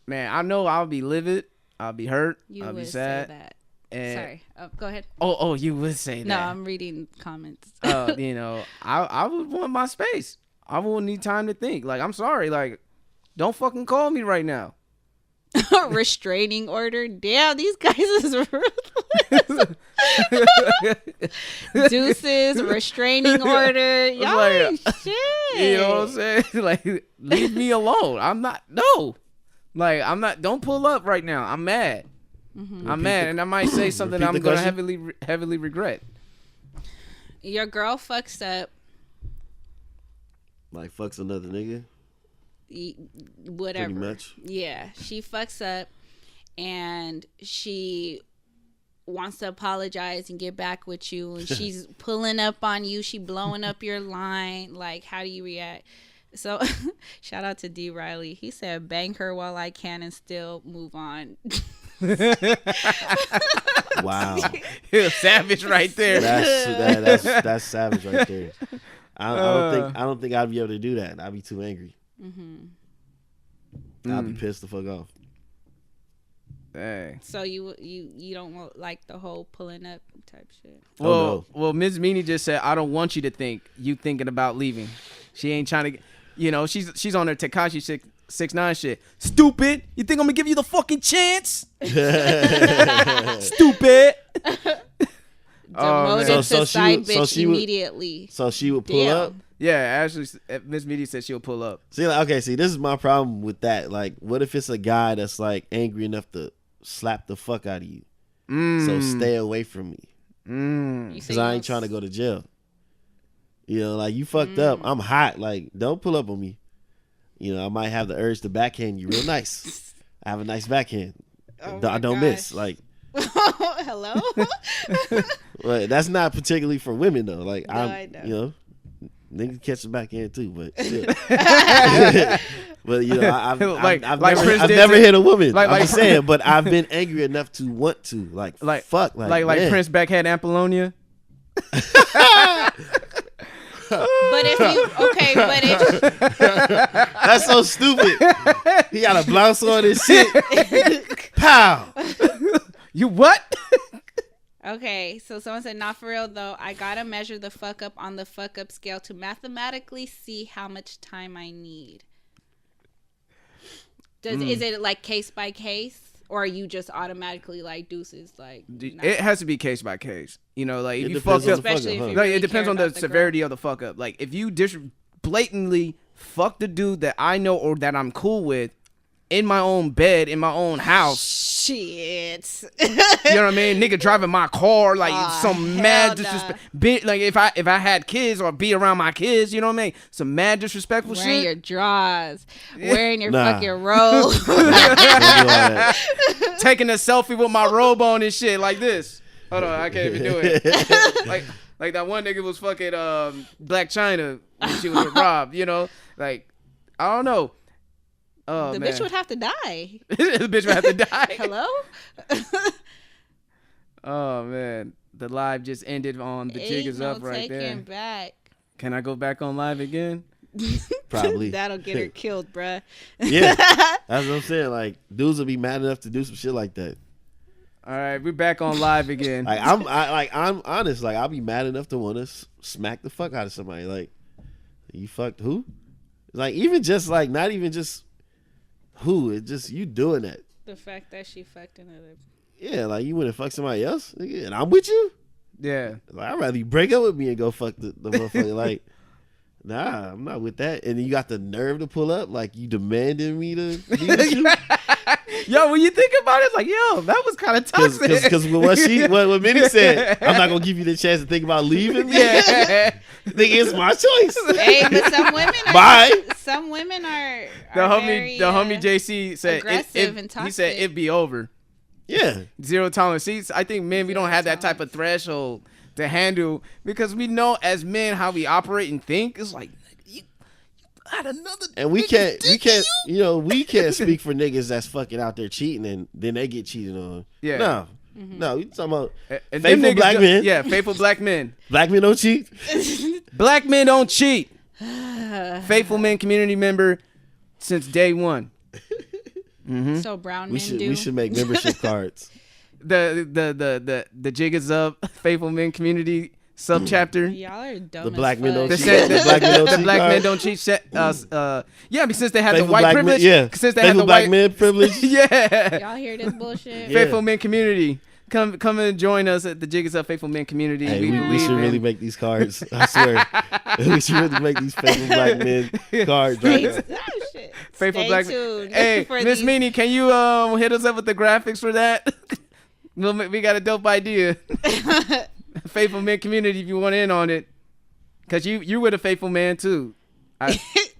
S2: Man, I know I'll be livid. I'll be hurt. I'll be sad.
S4: Say that.
S2: And
S4: sorry. Go ahead.
S2: Oh, you would say that.
S4: No, I'm reading comments.
S2: I would want my space. I won't need time to think. Like, I'm sorry. Like, don't fucking call me right now.
S4: Restraining order. Damn, these guys is ruthless. Deuces, restraining order. Y'all like, shit.
S2: You know what I'm saying? Like, leave me alone. I'm not. No. Like, I'm not. Don't pull up right now. I'm mad. I'm mad, and I might say something I'm gonna heavily regret.
S4: Your girl fucks up.
S3: Like fucks another nigga.
S4: Whatever.
S3: Pretty much.
S4: Yeah, she fucks up, and she wants to apologize and get back with you, and she's pulling up on you. She blowing up your line. Like, how do you react? So, shout out to D. Riley. He said, "Bang her while I can and still move on."
S3: Wow,
S2: savage right there.
S3: That's savage right there. I don't think I'd be able to do that. I'd be too angry. I'd be pissed the fuck off.
S2: Dang.
S4: So you don't want like the whole pulling up type shit.
S2: Well, Ms. Meanie just said, "I don't want you to think you thinking about leaving." She ain't trying to, she's on her Tekashi 6ix9ine shit. Stupid. You think I'm gonna give you the fucking chance? Stupid.
S4: demoted to side bitch immediately.
S3: So she would pull up.
S2: Yeah, actually, Miss Media said she'll pull up.
S3: See, like, okay, see, this is my problem with that. Like, what if it's a guy that's like angry enough to slap the fuck out of you? So stay away from me, because I ain't trying to go to jail. You know, like, you fucked up. I'm hot. Like, don't pull up on me. You know, I might have the urge to backhand you real nice. I have a nice backhand. I don't miss. Like,
S4: hello.
S3: But that's not particularly for women though. Like,
S4: no, I know.
S3: You know. Niggas catch the backhand too, but shit. But you know, I've never hit a woman. I'm just saying, but I've been angry enough to want to, like fuck, like
S2: Prince backhand Apollonia.
S4: But if
S3: that's so stupid. He got a blouse on and shit. Pow.
S2: You what?
S4: Okay, so someone said, not for real though. I gotta measure the fuck up on the fuck up scale to mathematically see how much time I need. Is it like case by case, or are you just automatically like deuces? Like,
S2: it has to be case by case. You know, like, if you fuck up,
S4: especially if you really
S2: it depends on the severity
S4: girl.
S2: of the fuck up. Like, if you blatantly fuck the dude that I know or that I'm cool with in my own bed, in my own house.
S4: Shit.
S2: You know what I mean? Nigga driving my car, like, some mad disrespect. Like, if I had kids or be around my kids, you know what I mean? Some mad disrespectful shit.
S4: Wearing your drawers, wearing your fucking robe.
S2: Taking a selfie with my robe on and shit like this. Hold on, I can't even do it. like that one nigga was fucking Black China when she was with Rob, you know? Like, I don't know. Oh,
S4: the
S2: man.
S4: bitch would have to die.
S2: The bitch would have to die.
S4: Hello?
S2: Oh, man. The live just ended on the jig is up right there.
S4: Back.
S2: Can I go back on live again?
S3: Probably.
S4: That'll get her killed, bruh.
S3: Yeah. That's what I'm saying. Like, dudes will be mad enough to do some shit like that.
S2: All right, we're back on live again.
S3: Like, I'm honest. Like, I'll be mad enough to want to smack the fuck out of somebody. Like, you fucked who? Like, even just like, not even just who. It's just you doing that.
S4: The fact that she fucked another.
S3: Yeah, like, you wouldn't fuck somebody else, nigga, and I'm with you.
S2: Yeah.
S3: Like, I'd rather you break up with me and go fuck the motherfucker. Like, nah, I'm not with that. And then you got the nerve to pull up, like, you demanding me to be with you.
S2: Yo, when you think about it, it's like, yo, that was kind of toxic.
S3: Because what Minnie said, I'm not gonna give you the chance to think about leaving me.
S2: Yeah.
S3: Think it's my choice.
S4: Hey, but some women are.
S3: Bye.
S4: Some women are
S2: The
S4: very,
S2: homie JC said
S4: aggressive and toxic.
S2: He said it'd be over.
S3: Yeah.
S2: Zero tolerance. See, I think men, we don't have that type of threshold to handle, because we know as men how we operate and think. It's like, you had another.
S3: And we can't speak for niggas that's fucking out there cheating and then they get cheated on. Yeah. No. Mm-hmm. No, you talking about faithful black men.
S2: Yeah, faithful black men.
S3: Black men don't cheat.
S2: Black men don't cheat. Faithful men community member since day one.
S4: Mm-hmm. So brown men do.
S3: We should make membership cards.
S2: The jig is up. Faithful men community subchapter.
S4: Y'all are dumb.
S3: The black men don't cheat.
S2: The black men don't cheat. Yeah, because since they have the white privilege. Since they have the
S3: black men privilege.
S4: Yeah. Y'all hear this bullshit?
S2: Faithful men community. Come and join us at the Jig is Up Faithful Men community.
S3: Hey, we should really make these cards. I swear. We should really make these faithful black men cards. Right?
S2: Faithful black men. Hey, Miss Meanie, can you hit us up with the graphics for that? We got a dope idea. Faithful Men community, if you want in on it, because you're with a faithful man too.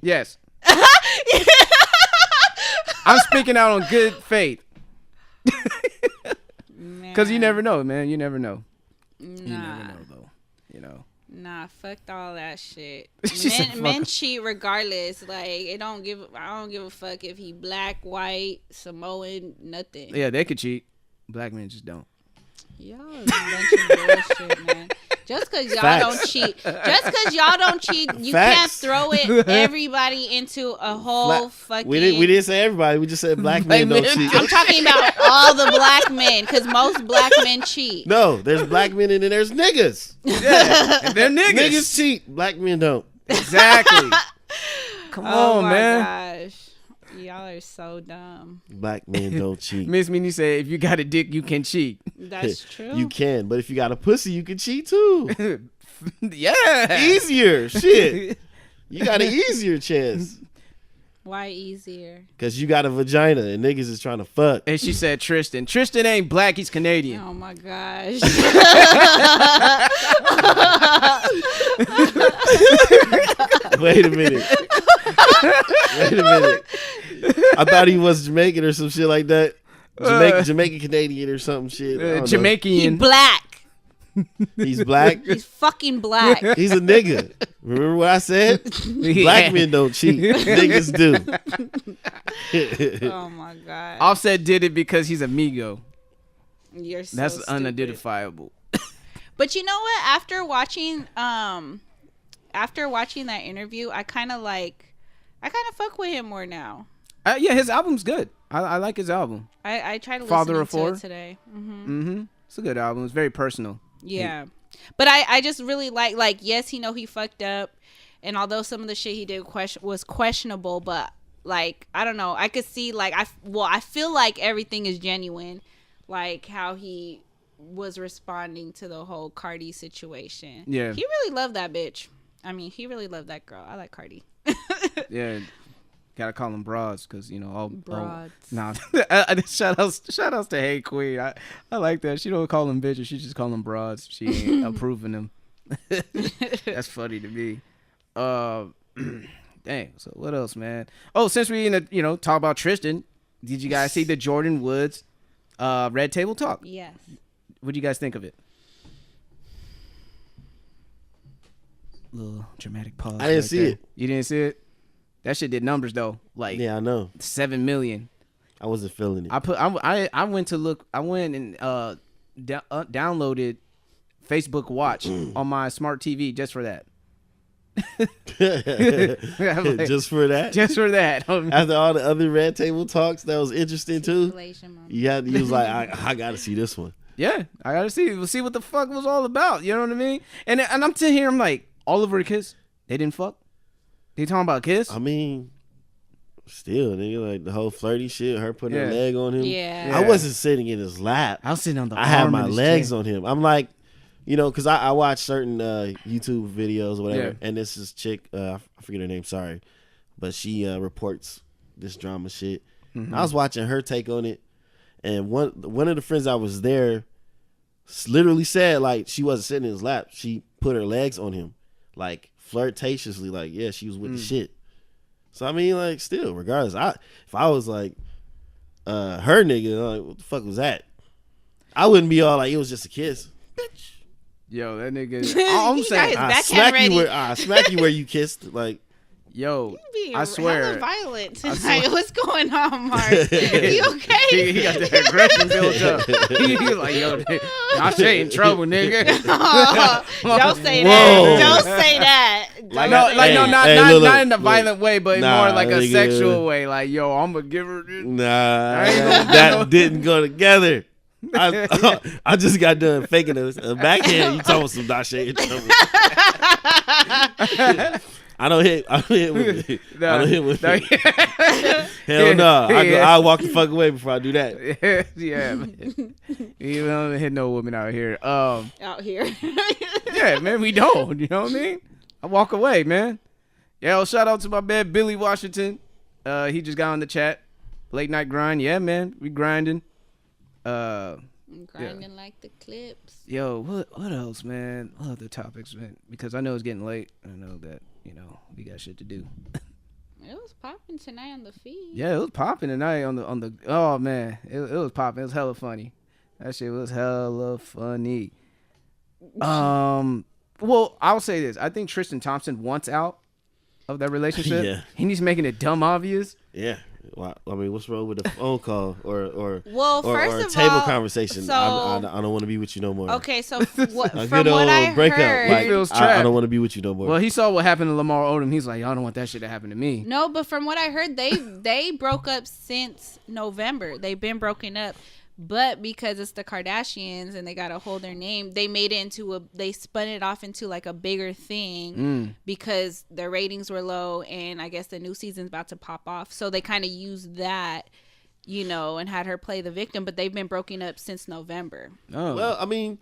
S2: Yes. I'm speaking out on good faith. Because you never know, man. You never know.
S4: Nah.
S2: You never know, though. You know.
S4: Nah, fuck all that shit. Men cheat regardless. Like, I don't give a fuck if he black, white, Samoan, nothing.
S2: Yeah, they could cheat. Black men just don't.
S4: Y'all are a bunch of bullshit, man. Just because y'all don't cheat, you can't throw everybody into a whole fucking.
S3: We didn't say everybody. We just said black men don't cheat.
S4: I'm talking about all the black men, because most black men cheat.
S3: No, there's black men and then there's niggas.
S2: Yeah, and they're niggas.
S3: Niggas cheat. Black men don't.
S2: Exactly. Come on, man.
S4: Gosh. Y'all are so dumb.
S3: Black men don't cheat.
S2: Miss Minnie said, if you got a dick, you can cheat.
S4: That's true.
S3: You can, but if you got a pussy, you can cheat too.
S2: Yeah.
S3: Easier. Shit. You got an easier chance.
S4: Why easier?
S3: Because you got a vagina and niggas is trying to fuck.
S2: And she said Tristan. Tristan ain't black, he's Canadian.
S4: Oh my gosh.
S3: Wait a minute. I thought he was Jamaican or some shit like that. Jamaican Canadian or something shit.
S2: Jamaican.
S4: He black.
S3: He's black.
S4: He's fucking black.
S3: He's a nigga. Remember what I said? Black men don't cheat. Niggas do.
S4: Oh my god.
S2: Offset did it because he's amigo.
S4: You're so
S2: That's
S4: stupid.
S2: unidentifiable.
S4: But you know what? After watching that interview, I kind of fuck with him more now.
S2: Yeah, his album's good. I like his album.
S4: I tried to
S2: Father
S4: listen
S2: of
S4: to
S2: Four?
S4: it today.
S2: It's a good album. It's very personal.
S4: Yeah. But I just really like yes, he fucked up, and although some of the shit he did was questionable, but like I don't know, I could see like I feel like everything is genuine, like how he was responding to the whole Cardi situation.
S2: Yeah.
S4: He really loved that bitch. I mean, he really loved that girl. I like Cardi.
S2: Yeah. Gotta call them broads because all
S4: Broads.
S2: Nah, shout outs to Hey Queen. I like that. She don't call them bitches. She just call them broads. She ain't approving them. That's funny to me. Dang. So what else, man? Oh, since we talk about Tristan, did you guys see the Jordan Woods Red Table Talk?
S4: Yes.
S2: What do you guys think of it? Little dramatic pause.
S3: I didn't see it.
S2: You didn't see it? That shit did numbers though. Like
S3: Yeah, I know.
S2: 7 million.
S3: I wasn't feeling it.
S2: I went to look. I went and downloaded Facebook Watch on my smart TV just for that. Like,
S3: Just for that?
S2: Just for that.
S3: After all the other Red Table Talks that was interesting too,
S4: Manipulation, mom.
S3: you was like, I gotta see this one.
S2: Yeah, I gotta see what the fuck it was all about. You know what I mean? And I'm sitting here. I'm like, Oliver and Kiss, they didn't fuck. They talking about Kiss?
S3: I mean, still, nigga, like the whole flirty shit, her putting her
S2: Yeah.
S3: leg on him.
S4: Yeah.
S3: I wasn't sitting in his lap.
S2: I was sitting on the.
S3: I had
S2: arm
S3: my
S2: of his
S3: legs
S2: chair.
S3: on him. I'm like, because I watch certain YouTube videos or whatever,
S2: Yeah.
S3: and this is chick, I forget her name, sorry, but she reports this drama shit.
S2: Mm-hmm.
S3: I was watching her take on it, and one of the friends I was there literally said like she wasn't sitting in his lap. She put her legs on him, like flirtatiously, like yeah, she was with the shit. So I mean, like, still, regardless, if I was like her nigga, like, what the fuck was that? I wouldn't be all like it was just a kiss, bitch.
S2: Yo, that nigga. I'm
S4: He
S2: saying,
S4: got his backhand
S3: smack you where you kissed, like.
S2: yo,
S4: Being
S2: I swear.
S4: hella violent tonight. What's going on, Mark? You okay?
S2: He got the aggression built up. He like, yo, I say in trouble, nigga.
S4: Don't say
S3: Whoa.
S4: that. Don't say that.
S3: Like,
S2: No, like
S3: hey,
S2: no, not
S3: hey,
S2: not,
S3: look,
S2: not in a
S3: look.
S2: violent way, but
S3: Nah,
S2: more like a
S3: nigga.
S2: sexual way. Like, yo, I'm gonna give her this.
S3: Nah,
S2: I ain't gonna do
S3: that
S2: no-
S3: didn't go together. I just got done faking a backhand. You talking some Dashe in trouble. I don't hit with it. I don't hit with it. Hell no. I walk the fuck away before I do that.
S2: Yeah, man. You don't hit no woman out here.
S4: Out here.
S2: Yeah, man, we don't. You know what I mean? I walk away, man. Yeah, well, shout out to my man Billy Washington. He just got on the chat. Late night grind. Yeah, man, we grinding.
S4: Grinding like the clips.
S2: Yo, what else, man? What other topics, man? Because I know it's getting late. I know that, we got shit to do.
S4: It was popping tonight on the feed.
S2: Yeah, it was popping tonight on the. Oh man, it was popping. It was hella funny. That shit was hella funny. Well, I'll say this. I think Tristan Thompson wants out of that relationship.
S3: Yeah.
S2: He's making it dumb obvious.
S3: Yeah. Well, I mean, what's wrong with a phone call or
S4: Well, first
S3: a
S4: of
S3: table
S4: all,
S3: conversation?
S4: so-
S3: I don't want to be with you no more.
S4: Okay, so
S3: A
S4: from
S3: good old
S4: what I
S3: breakup.
S4: heard,
S3: Like,
S2: feels
S3: I
S2: trapped.
S3: don't want to be with you no more.
S2: Well, he saw what happened to Lamar Odom. He's like, I don't want that shit to happen to me.
S4: no, but from what I heard, they broke up since November. They've been broken up, But because it's the Kardashians and they got to hold their name, they made it into they spun it off into like a bigger thing because their ratings were low and I guess the new season's about to pop off. So they kind of used that, you know, and had her play the victim, but they've been broken up since November.
S3: Oh. Well, I mean,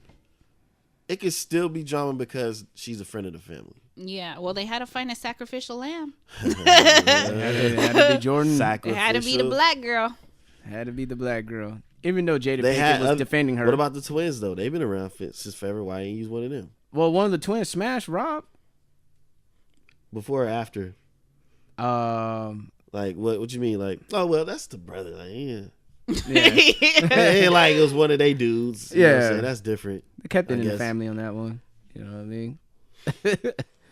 S3: it could still be drama because she's a friend of the family.
S4: Yeah, well, they had to find a sacrificial lamb.
S2: It had to be Jordan.
S4: It had to be the black girl.
S2: Had to be the black girl. Even though Jada Pinkett was defending her.
S3: What about the twins, though? They've been around since forever. Why ain't use one of them?
S2: Well, one of the twins smashed Rob.
S3: Before or after? Like, what you mean? Like, oh, well, that's the brother. Like, yeah. It ain't like it was one of they dudes. You know what I'm saying? That's different.
S2: They kept it in the family on that one. You know what I mean?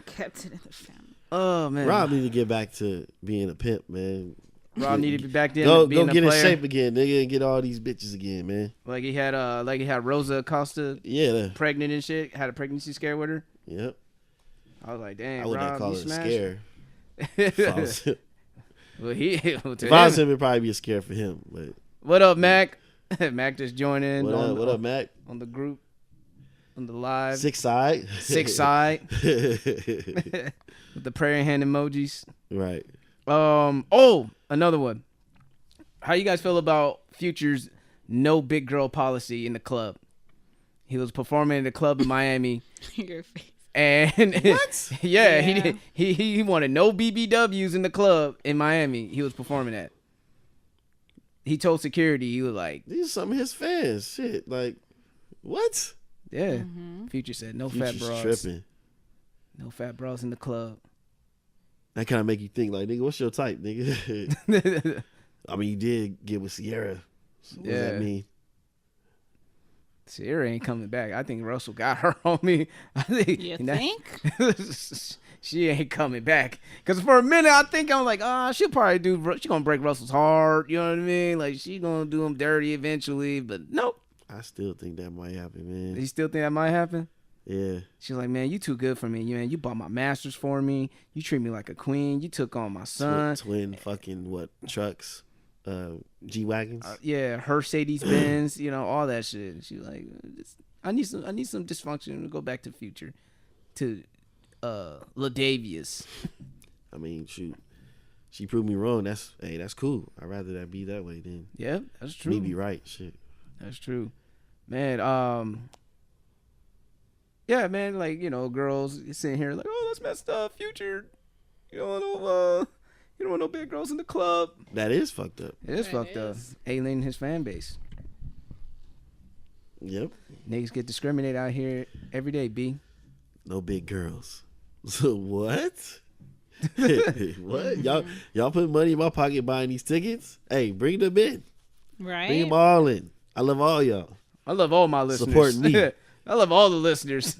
S4: Kept it in the family.
S2: Oh, man.
S3: Rob need to get back to being a pimp, man.
S2: Rob needed to be back there.
S3: Go get in shape again, nigga, and get all these bitches again, man.
S2: Like he had Rosa Acosta, pregnant and shit. Had a pregnancy scare with her.
S3: Yep.
S2: I was like, damn,
S3: I wouldn't
S2: Rob,
S3: call
S2: you
S3: it a
S2: smashed.
S3: scare.
S2: Well,
S3: if I was him, it'd probably be a scare for him. But
S2: what up, Mac? Mac just joined in.
S3: What up, Mac?
S2: On the group, on the live.
S3: Six side.
S2: With the prayer hand emojis.
S3: Right.
S2: Another one. How you guys feel about Future's no big girl policy in the club? He was performing in the club in Miami.
S4: Your face.
S2: And what? Yeah. He wanted no BBWs in the club in Miami. He was performing at. He told security, he was like,
S3: these are some of his fans. Shit, like, what?
S2: Yeah. Future said no fat bras.
S3: Tripping.
S2: No fat bras in the club.
S3: That kind of make you think, like, nigga, what's your type, nigga? I mean, you did get with Sierra. So what does that mean?
S2: Sierra ain't coming back. I think Russell got her on me.
S4: You think?
S2: She ain't coming back. Because for a minute, I think I'm like, she'll probably she going to break Russell's heart. You know what I mean? Like, she going to do him dirty eventually. But nope.
S3: I still think that might happen, man.
S2: You still think that might happen?
S3: Yeah.
S2: She's like, man, you too good for me. You bought my masters for me. You treat me like a queen. You took on my son.
S3: Twin fucking trucks? G-Wagons?
S2: Yeah, Mercedes Benz, all that shit. She's like, I need some dysfunction to go back to the future. To LaDavius.
S3: I mean, shoot. She proved me wrong. That's cool. I'd rather that be that way than
S2: yeah, that's true.
S3: Me be right. Shit.
S2: That's true. Man, yeah, man, like, girls sitting here like, oh, that's messed up, Future. You don't want no big girls in the club.
S3: That is fucked up.
S2: It is fucked up. Alienating his fan base.
S3: Yep.
S2: Niggas get discriminated out here every day, B.
S3: No big girls. So what? What? Y'all put money in my pocket buying these tickets? Hey, bring them in.
S4: Right.
S3: Bring them all in. I love all y'all.
S2: I love all my listeners.
S3: Supporting me.
S2: I love all the listeners.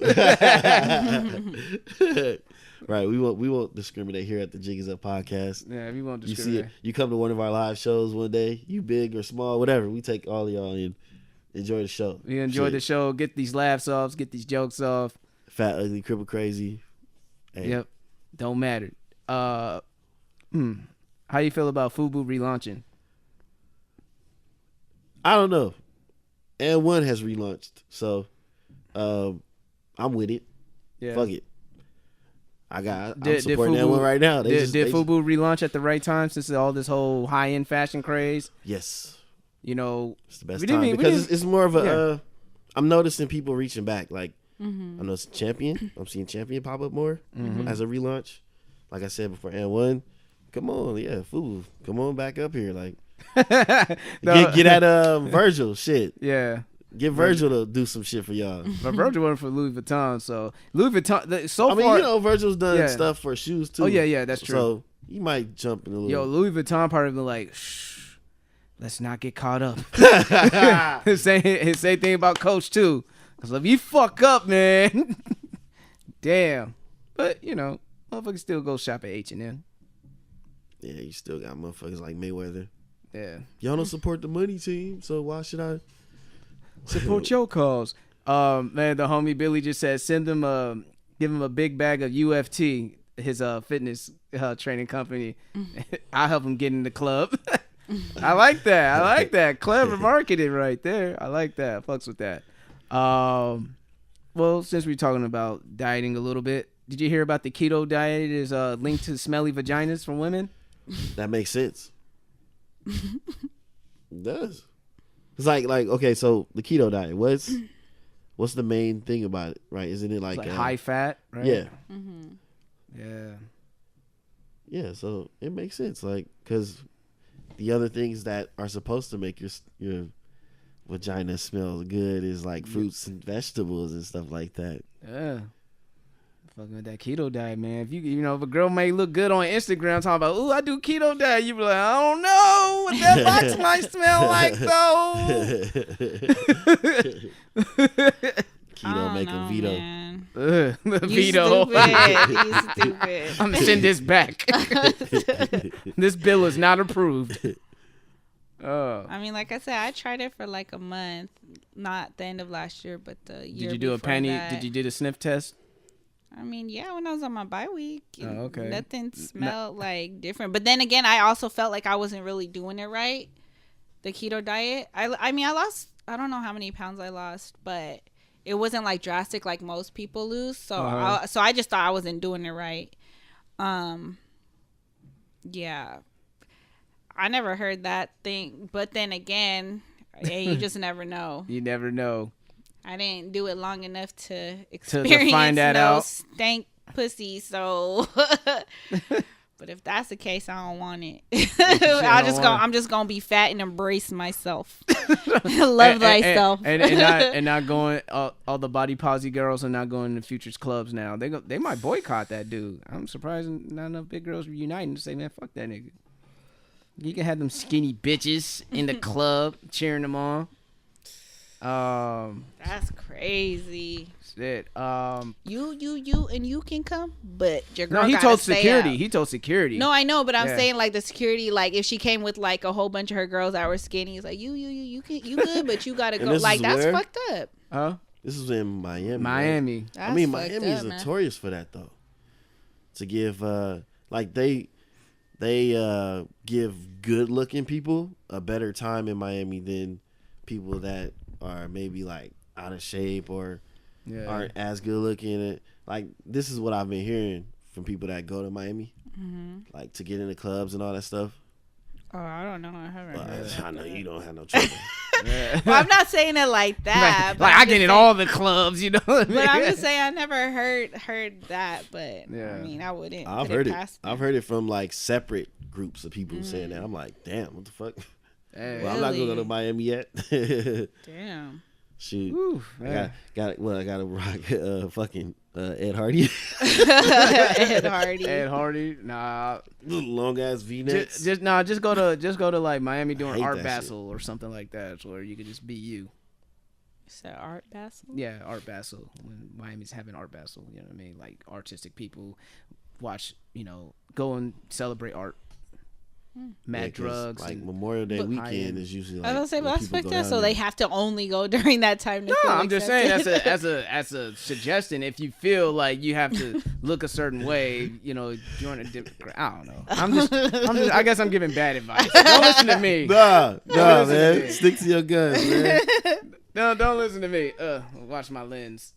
S3: Right, we won't discriminate here at the Jiggies Up podcast.
S2: Yeah, we won't discriminate.
S3: You see it. You come to one of our live shows one day, you big or small, whatever. We take all of y'all and enjoy the show.
S2: We enjoy the show. Get these laughs off. Get these jokes off.
S3: Fat, ugly, cripple, crazy. Hey.
S2: Yep, don't matter. How you feel about FUBU relaunching?
S3: I don't know. And one has relaunched, so I'm with it.
S2: Yeah.
S3: Fuck it. I'm supporting that one right now.
S2: Did FUBU relaunch at the right time since all this whole high-end fashion craze?
S3: Yes.
S2: It's
S3: the best time because it's more of a. I'm noticing people reaching back. Like I know Champion. I'm seeing Champion pop up more as a relaunch. Like I said before, and one. Come on, FUBU. Come on back up here, like. Get at Virgil shit.
S2: Yeah.
S3: Get Virgil to do some shit for y'all.
S2: But Virgil went for Louis Vuitton, so Louis Vuitton.
S3: I mean, Virgil's done stuff for shoes too.
S2: Oh yeah, that's true.
S3: So you might jump in a little.
S2: Louis Vuitton probably been like, shh, let's not get caught up. His same thing about Coach too. Cause if you fuck up, man, damn. But motherfuckers still go shop at H&M. Yeah,
S3: you still got motherfuckers like Mayweather.
S2: Yeah.
S3: Y'all don't support the money team, so why should I?
S2: Support your cause. Man, the homie Billy just said give him a big bag of UFT, his fitness training company. I'll help him get in the club. I like that. I like that. Clever marketing right there. I like that. Fucks with that. Well, since we're talking about dieting a little bit, did you hear about the keto diet is linked to smelly vaginas from women?
S3: That makes sense. It does. It's like okay, so the keto diet, what's the main thing about it, right? Isn't it like
S2: high fat, right?
S3: Yeah.
S4: Mm-hmm.
S2: Yeah.
S3: Yeah, so it makes sense, like, because the other things that are supposed to make your vagina smell good is like fruits and vegetables and stuff like that.
S2: Yeah. Fucking with that keto diet, man. If if a girl may look good on Instagram talking about, ooh, I do keto diet, you be like, I don't know what that box might smell like though.
S3: Keto make a veto.
S2: Veto.
S4: You stupid.
S2: I'm gonna send this back. This bill is not approved.
S4: I mean, like I said, I tried it for like a month, not the end of last year, but the year.
S2: Did you do a penny? Did you do the sniff test?
S4: I mean, yeah, when I was on my bye week,
S2: okay.
S4: Nothing smelled like different. But then again, I also felt like I wasn't really doing it right. The keto diet. I mean, I lost. I don't know how many pounds I lost, but it wasn't like drastic like most people lose. So I just thought I wasn't doing it right. Yeah. I never heard that thing, but then again, you just never know.
S2: You never know.
S4: I didn't do it long enough to experience
S2: to find that out.
S4: Stank pussy, so but if that's the case, I don't want it. I'm just gonna be fat and embrace myself. Love thyself.
S2: And not going all the body posy girls are not going to Future's clubs now. They might boycott that dude. I'm surprised not enough big girls are uniting to say, man, fuck that nigga. You can have them skinny bitches in the club cheering them on.
S4: That's crazy.
S2: Shit.
S4: You can come, but your girl.
S2: No, he
S4: gotta
S2: told
S4: stay
S2: security.
S4: up.
S2: He told security.
S4: No, I know, but I'm saying like the security, like if she came with like a whole bunch of her girls that were skinny, he's like you good, but you gotta go. Like that's fucked up.
S2: Huh?
S3: This is in Miami.
S2: Miami.
S3: Right? I mean, Miami is notorious for that though. To give like they give good looking people a better time in Miami than people that are maybe like out of shape or aren't as good looking. Like this is what I've been hearing from people that go to Miami, like to get into clubs and all that stuff.
S4: Oh, I don't know. I haven't heard that.
S3: I know you don't have no trouble.
S4: Well, I'm not saying it like that.
S2: Like I get in all the clubs, you know. What I mean?
S4: But I'm just saying I never heard that. But I mean, I wouldn't.
S3: I've heard it. I've heard it from like separate groups of people saying that. I'm like, damn, what the fuck?
S2: Hey,
S3: well, I'm not gonna go to Miami yet.
S4: Damn.
S3: Shoot,
S2: Whew,
S3: I gotta rock fucking Ed Hardy.
S4: Ed Hardy.
S2: Ed Hardy, nah.
S3: Long ass V-necks.
S2: Just go to like Miami doing Art
S3: that
S2: Basel or something like that, where you could just be you.
S4: Is that Art Basel?
S2: Yeah, Art Basel. When Miami's having Art Basel, you know what I mean? Like artistic people watch, go and celebrate art. Mad drugs,
S3: like Memorial Day weekend is usually. Like,
S4: I was gonna say, but that's fucked up. So they have to only go during that time. To feel
S2: I'm just saying
S4: accepted.
S2: as a suggestion. If you feel like you have to look a certain way, join a different. I don't know. I'm just. I guess I'm giving bad advice. Don't listen to me.
S3: Nah, man. Stick to your guns, man.
S2: No, don't listen to me. Watch my lens.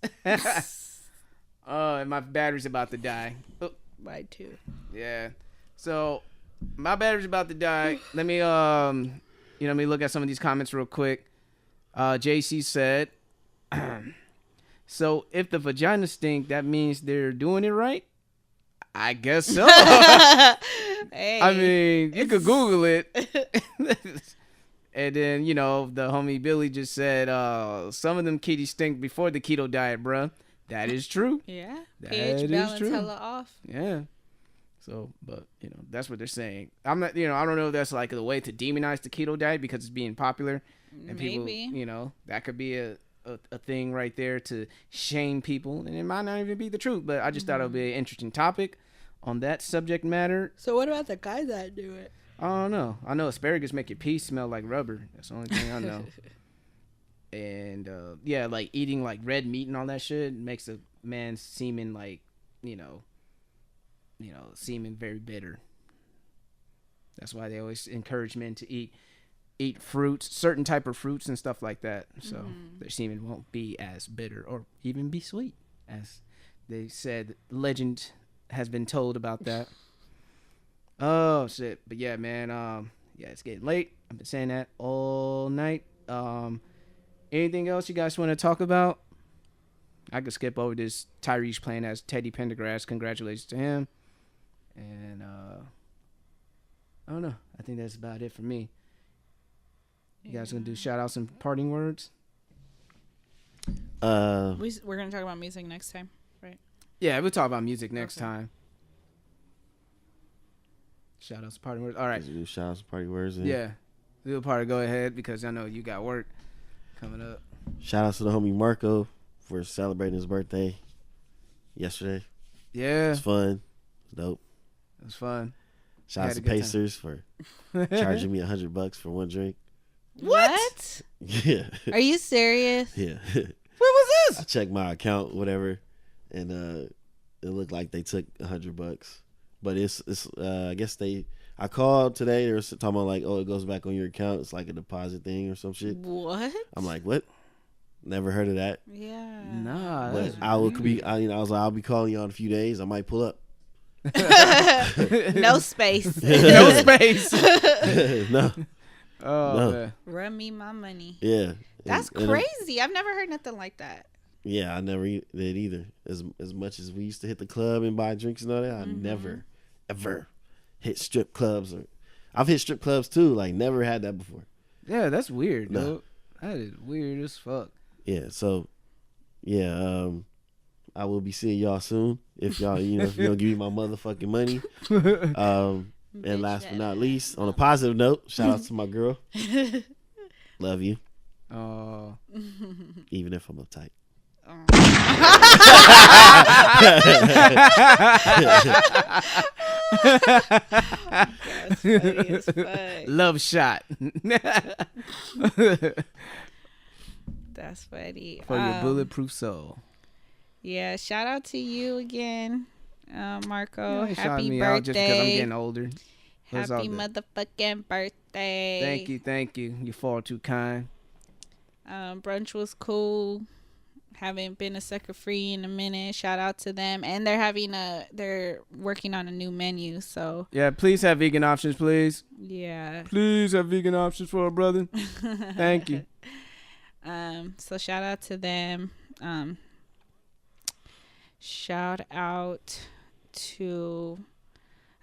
S2: And my battery's about to die. Oh.
S4: Mine too.
S2: Yeah. So. My battery's about to die. Let me let me look at some of these comments real quick. JC said, so if the vagina stink, that means they're doing it right? I guess so.
S4: Hey,
S2: I mean, you could Google it. And then, the homie Billy just said, some of them kitties stink before the keto diet, bruh. That is true.
S4: Yeah.
S2: That
S4: pH balance
S2: true.
S4: hella off.
S2: Yeah. So, but, that's what they're saying. I'm not, I don't know if that's like a way to demonize the keto diet because it's being popular. And
S4: maybe.
S2: People, that could be a thing right there to shame people. And it might not even be the truth, but I just thought it would be an interesting topic on that subject matter.
S4: So what about the guys that do it?
S2: I don't know. I know asparagus make your pee smell like rubber. That's the only thing I know. And, like eating like red meat and all that shit makes a man seeming like, seeming very bitter. That's why they always encourage men to eat fruits, certain type of fruits and stuff like that. So their semen won't be as bitter or even be sweet, as they said. Legend has been told about that. Oh shit! But yeah, man. Yeah, it's getting late. I've been saying that all night. Anything else you guys want to talk about? I could skip over this Tyrese playing as Teddy Pendergrass. Congratulations to him. And I don't know. I think that's about it for me. You guys gonna do shout outs and parting words?
S4: We're gonna talk about music next time, right?
S2: Yeah, we'll talk about music next time. Shout outs, parting words. All right.
S3: Do shout outs, parting words.
S2: Yeah. We'll probably go ahead because I know you got work coming up.
S3: Shout outs to the homie Marco for celebrating his birthday yesterday.
S2: Yeah.
S3: It was fun. It was dope.
S2: It was fun.
S3: Shout out to Pacers for charging me $100 for one drink.
S4: What?
S3: Yeah.
S4: Are you serious?
S3: Yeah.
S2: What was this?
S3: I checked my account, whatever, and it looked like they took $100. But it's I guess I called today. They were talking about like, oh, it goes back on your account. It's like a deposit thing or some shit.
S4: What?
S3: I'm like, what? Never heard of that.
S4: Yeah.
S2: Nah.
S3: But I was like, I'll be calling you in a few days. I might pull up.
S4: No space.
S2: No space.
S3: No.
S2: Oh,
S3: No.
S2: man.
S4: Run me my money.
S3: Yeah.
S4: That's crazy. I've never heard nothing like that.
S3: Yeah, I never did either. As much as we used to hit the club and buy drinks and all that, I never, ever hit strip clubs. I've hit strip clubs too. Like, never had that before.
S2: Yeah, that's weird,
S3: No.
S2: dude. That is weird as fuck.
S3: Yeah, so, yeah, I will be seeing y'all soon. If y'all, if you don't give me my motherfucking money. And last but not least, on a positive note, shout out to my girl. Love you.
S2: Oh.
S3: Even if I'm uptight.
S4: That's funny as fuck.
S2: Love shot.
S4: That's funny.
S2: For your bulletproof soul.
S4: Yeah, shout out to you again, Marco.
S2: Yeah,
S4: Happy
S2: me
S4: birthday.
S2: out just because I'm getting older. That's all
S4: Happy
S2: good.
S4: motherfucking birthday.
S2: Thank you. You're far too kind.
S4: Brunch was cool. Haven't been a sucker free in a minute. Shout out to them. And they're working on a new menu, so
S2: Yeah, please have vegan options, please.
S4: yeah.
S2: Please have vegan options for a brother. Thank you.
S4: So shout out to them. Shout out to,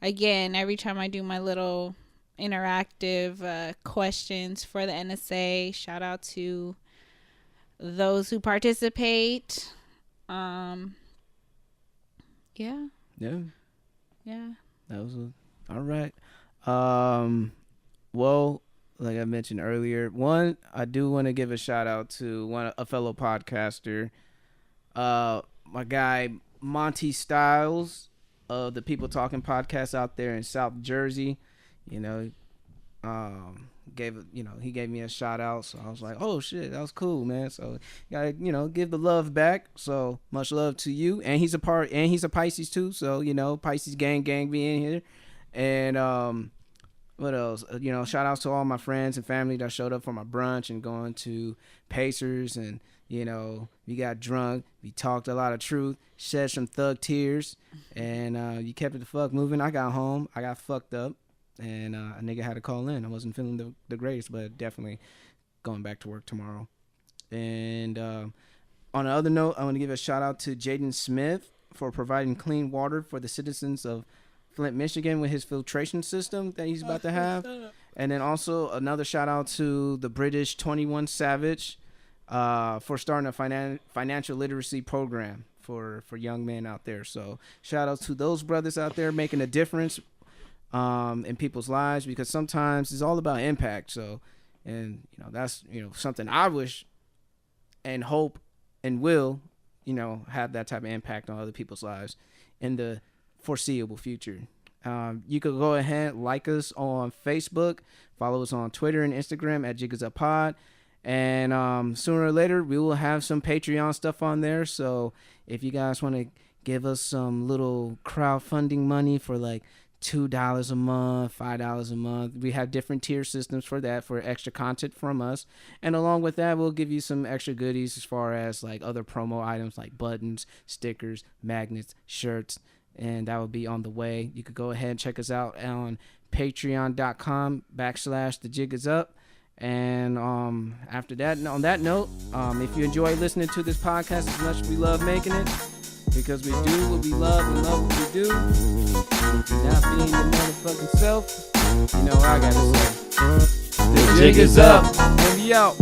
S4: again, every time I do my little interactive questions for the NSA, shout out to those who participate. Yeah.
S2: That was all right. Well, like I mentioned earlier, I do want to give a shout out to a fellow podcaster, my guy Monty Styles of the People Talking podcast out there in South Jersey. He gave me a shout out, so I was like, oh shit, that was cool, man. So gotta give the love back. So much love to you. And he's a Pisces too, so Pisces gang be in here. And what else? Shout outs to all my friends and family that showed up for my brunch and going to Pacers, and we got drunk, we talked a lot of truth, shed some thug tears, and you kept it the fuck moving. I got home, I got fucked up, and a nigga had to call in. I wasn't feeling the greatest, but definitely going back to work tomorrow. And on another note, I want to give a shout out to Jaden Smith for providing clean water for the citizens of Flint, Michigan, with his filtration system that he's about to have. And then also another shout out to the British 21 Savage for starting a financial literacy program for young men out there. So shout out to those brothers out there making a difference in people's lives, because sometimes it's all about impact. So, and that's something I wish and hope and will have that type of impact on other people's lives in the foreseeable future. You could go ahead, like us on Facebook, follow us on Twitter and Instagram at JiggaZupPod, and sooner or later we will have some Patreon stuff on there. So if you guys want to give us some little crowdfunding money for like $2 a month, $5 a month. We have different tier systems for that, for extra content from us. And along with that, we'll give you some extra goodies as far as like other promo items like buttons, stickers, magnets, shirts, and that will be on the way. You could go ahead and check us out on patreon.com/thejigisup. And after that, on that note, if you enjoy listening to this podcast as much as we love making it, because we do what we love and love what we do, not being your motherfucking self, you know what I gotta say. The jig is up, and we out.